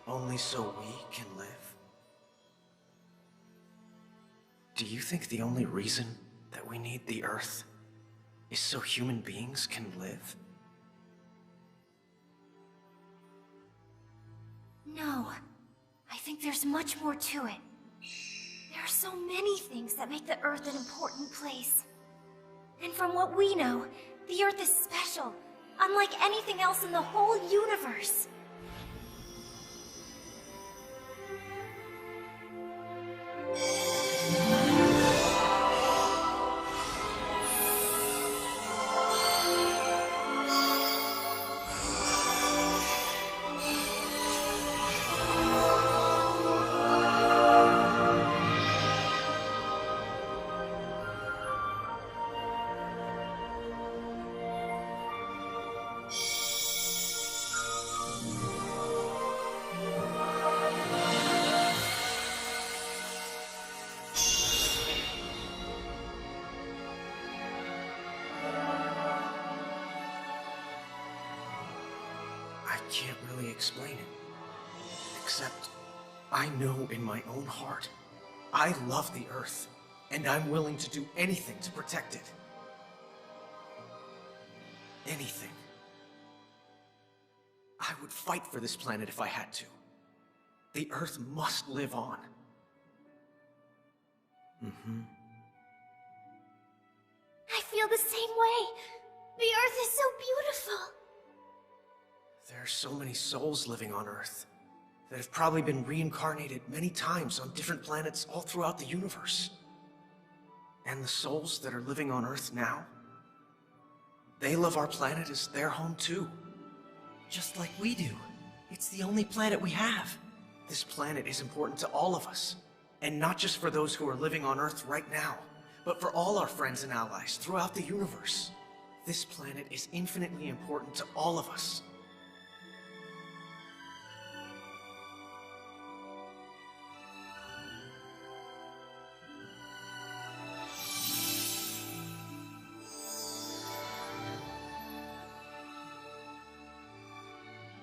Only so we can live. Do you think the only reason that we need the Earth is so human beings can live? No. I think there's much more to it. There are so many things that make the Earth an important place. And from what we know, the Earth is special, unlike anything else in the whole universe. can't really explain it. Except, I know in my own heart, I love the Earth, and I'm willing to do anything to protect it. Anything. I would fight for this planet if I had to. The Earth must live on. I feel the same way. The Earth is so beautiful. There are so many souls living on Earth that have probably been reincarnated many times on different planets all throughout the universe. And the souls that are living on Earth now, they love our planet as their home too. Just like we do. It's the only planet we have. This planet is important to all of us. And not just for those who are living on Earth right now, but for all our friends and allies throughout the universe. This planet is infinitely important to all of us.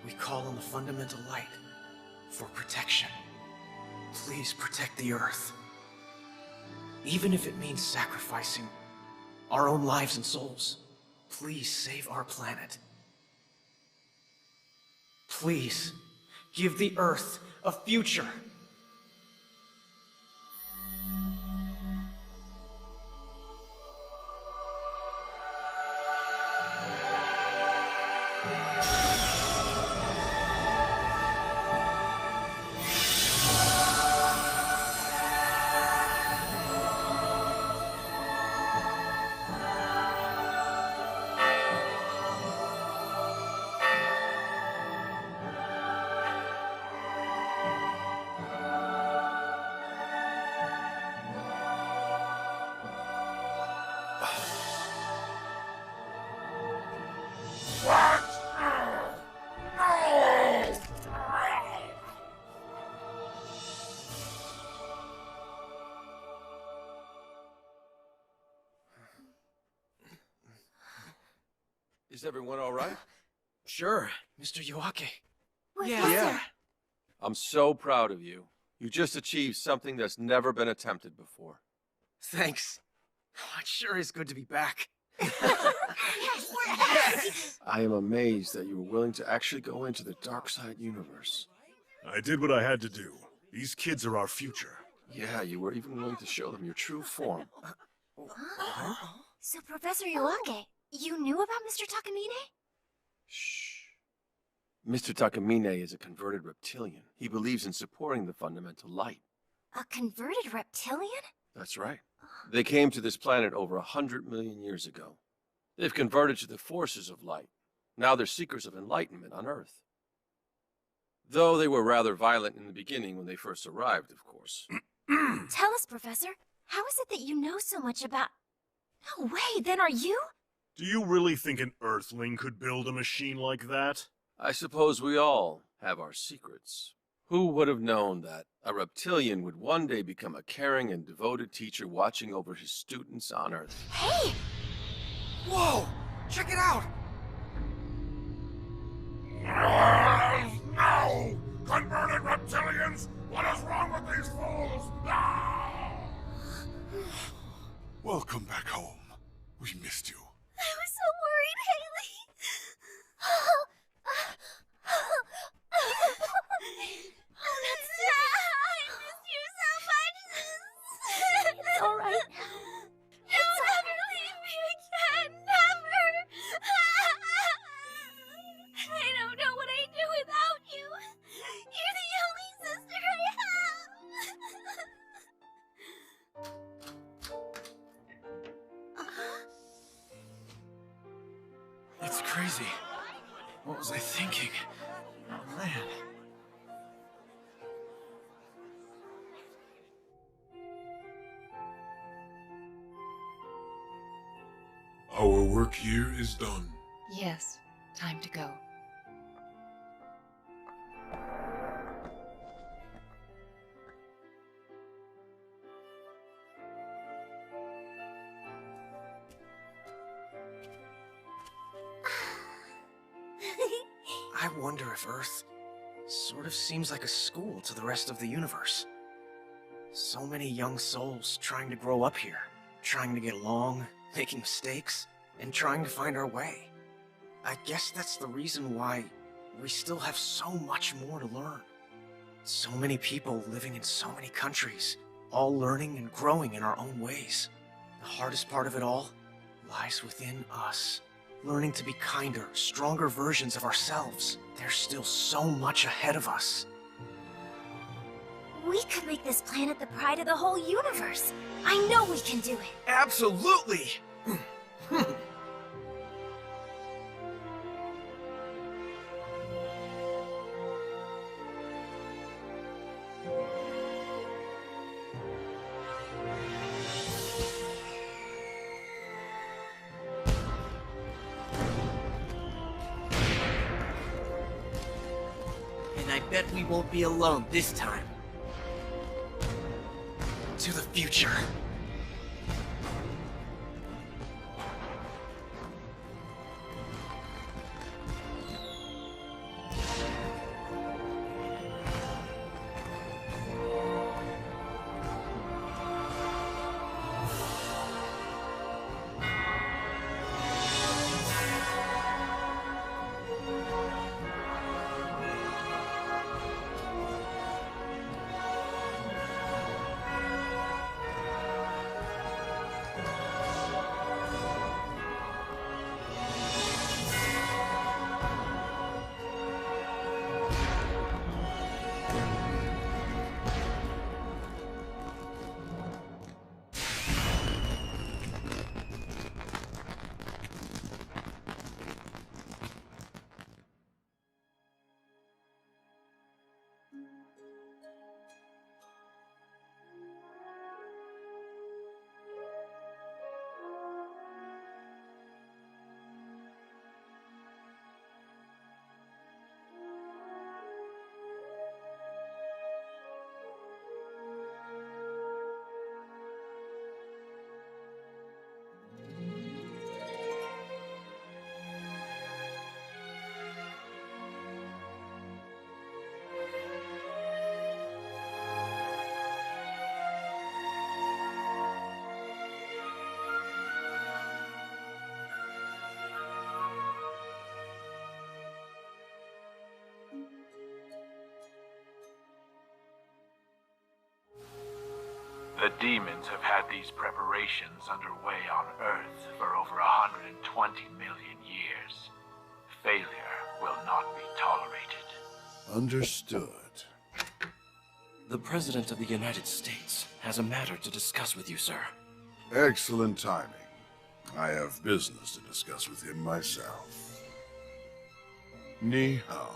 We call on the fundamental light for protection. Please protect the Earth. Even if it means sacrificing our own lives and souls, please save our planet. Please give the Earth a future. Is everyone all right? Sure, Mr. Yoake. Yeah. I'm so proud of you. You just achieved something that's never been attempted before. Thanks. Oh, it sure is good to be back. I am amazed that you were willing to actually go into the dark side universe. I did what I had to do. These kids are our future. Yeah, you were even willing to show them your true form. So, Professor Yoake, you knew about Mr. Takamine? Shh. Mr. Takamine is a converted reptilian. He believes in supporting the fundamental light. A converted reptilian? That's right. They came to this planet over 100 million years ago. They've converted to the forces of light. Now they're seekers of enlightenment on Earth. Though they were rather violent in the beginning when they first arrived, of course. Tell us, Professor, how is it that you know so much about... No way, then are you? Do you really think an Earthling could build a machine like that? I suppose we all have our secrets. Who would have known that a reptilian would one day become a caring and devoted teacher watching over his students on Earth? Hey! Whoa! Check it out! No! Converted reptilians! What is wrong with these fools? No! Welcome back home. We missed you. I was so worried, Haley. Oh, that's I miss you so much. It's all right. You'll never leave me again, never. I don't know what I'd do without you. You're the only sister I have. That's crazy. What was I thinking? Oh, man. Our work here is done. Yes, time to go. I wonder if Earth sort of seems like a school to the rest of the universe. So many young souls trying to grow up here, trying to get along, making mistakes, and trying to find our way. I guess that's the reason why we still have so much more to learn. So many people living in so many countries, all learning and growing in our own ways. The hardest part of it all lies within us. Learning to be kinder, stronger versions of ourselves. There's still so much ahead of us. We could make this planet the pride of the whole universe. I know we can do it. Absolutely! And I bet we won't be alone this time. To the future. The demons have had these preparations underway on Earth for over 120 million years. Failure will not be tolerated. Understood. The President of the United States has a matter to discuss with you, sir. Excellent timing. I have business to discuss with him myself. Ni hao.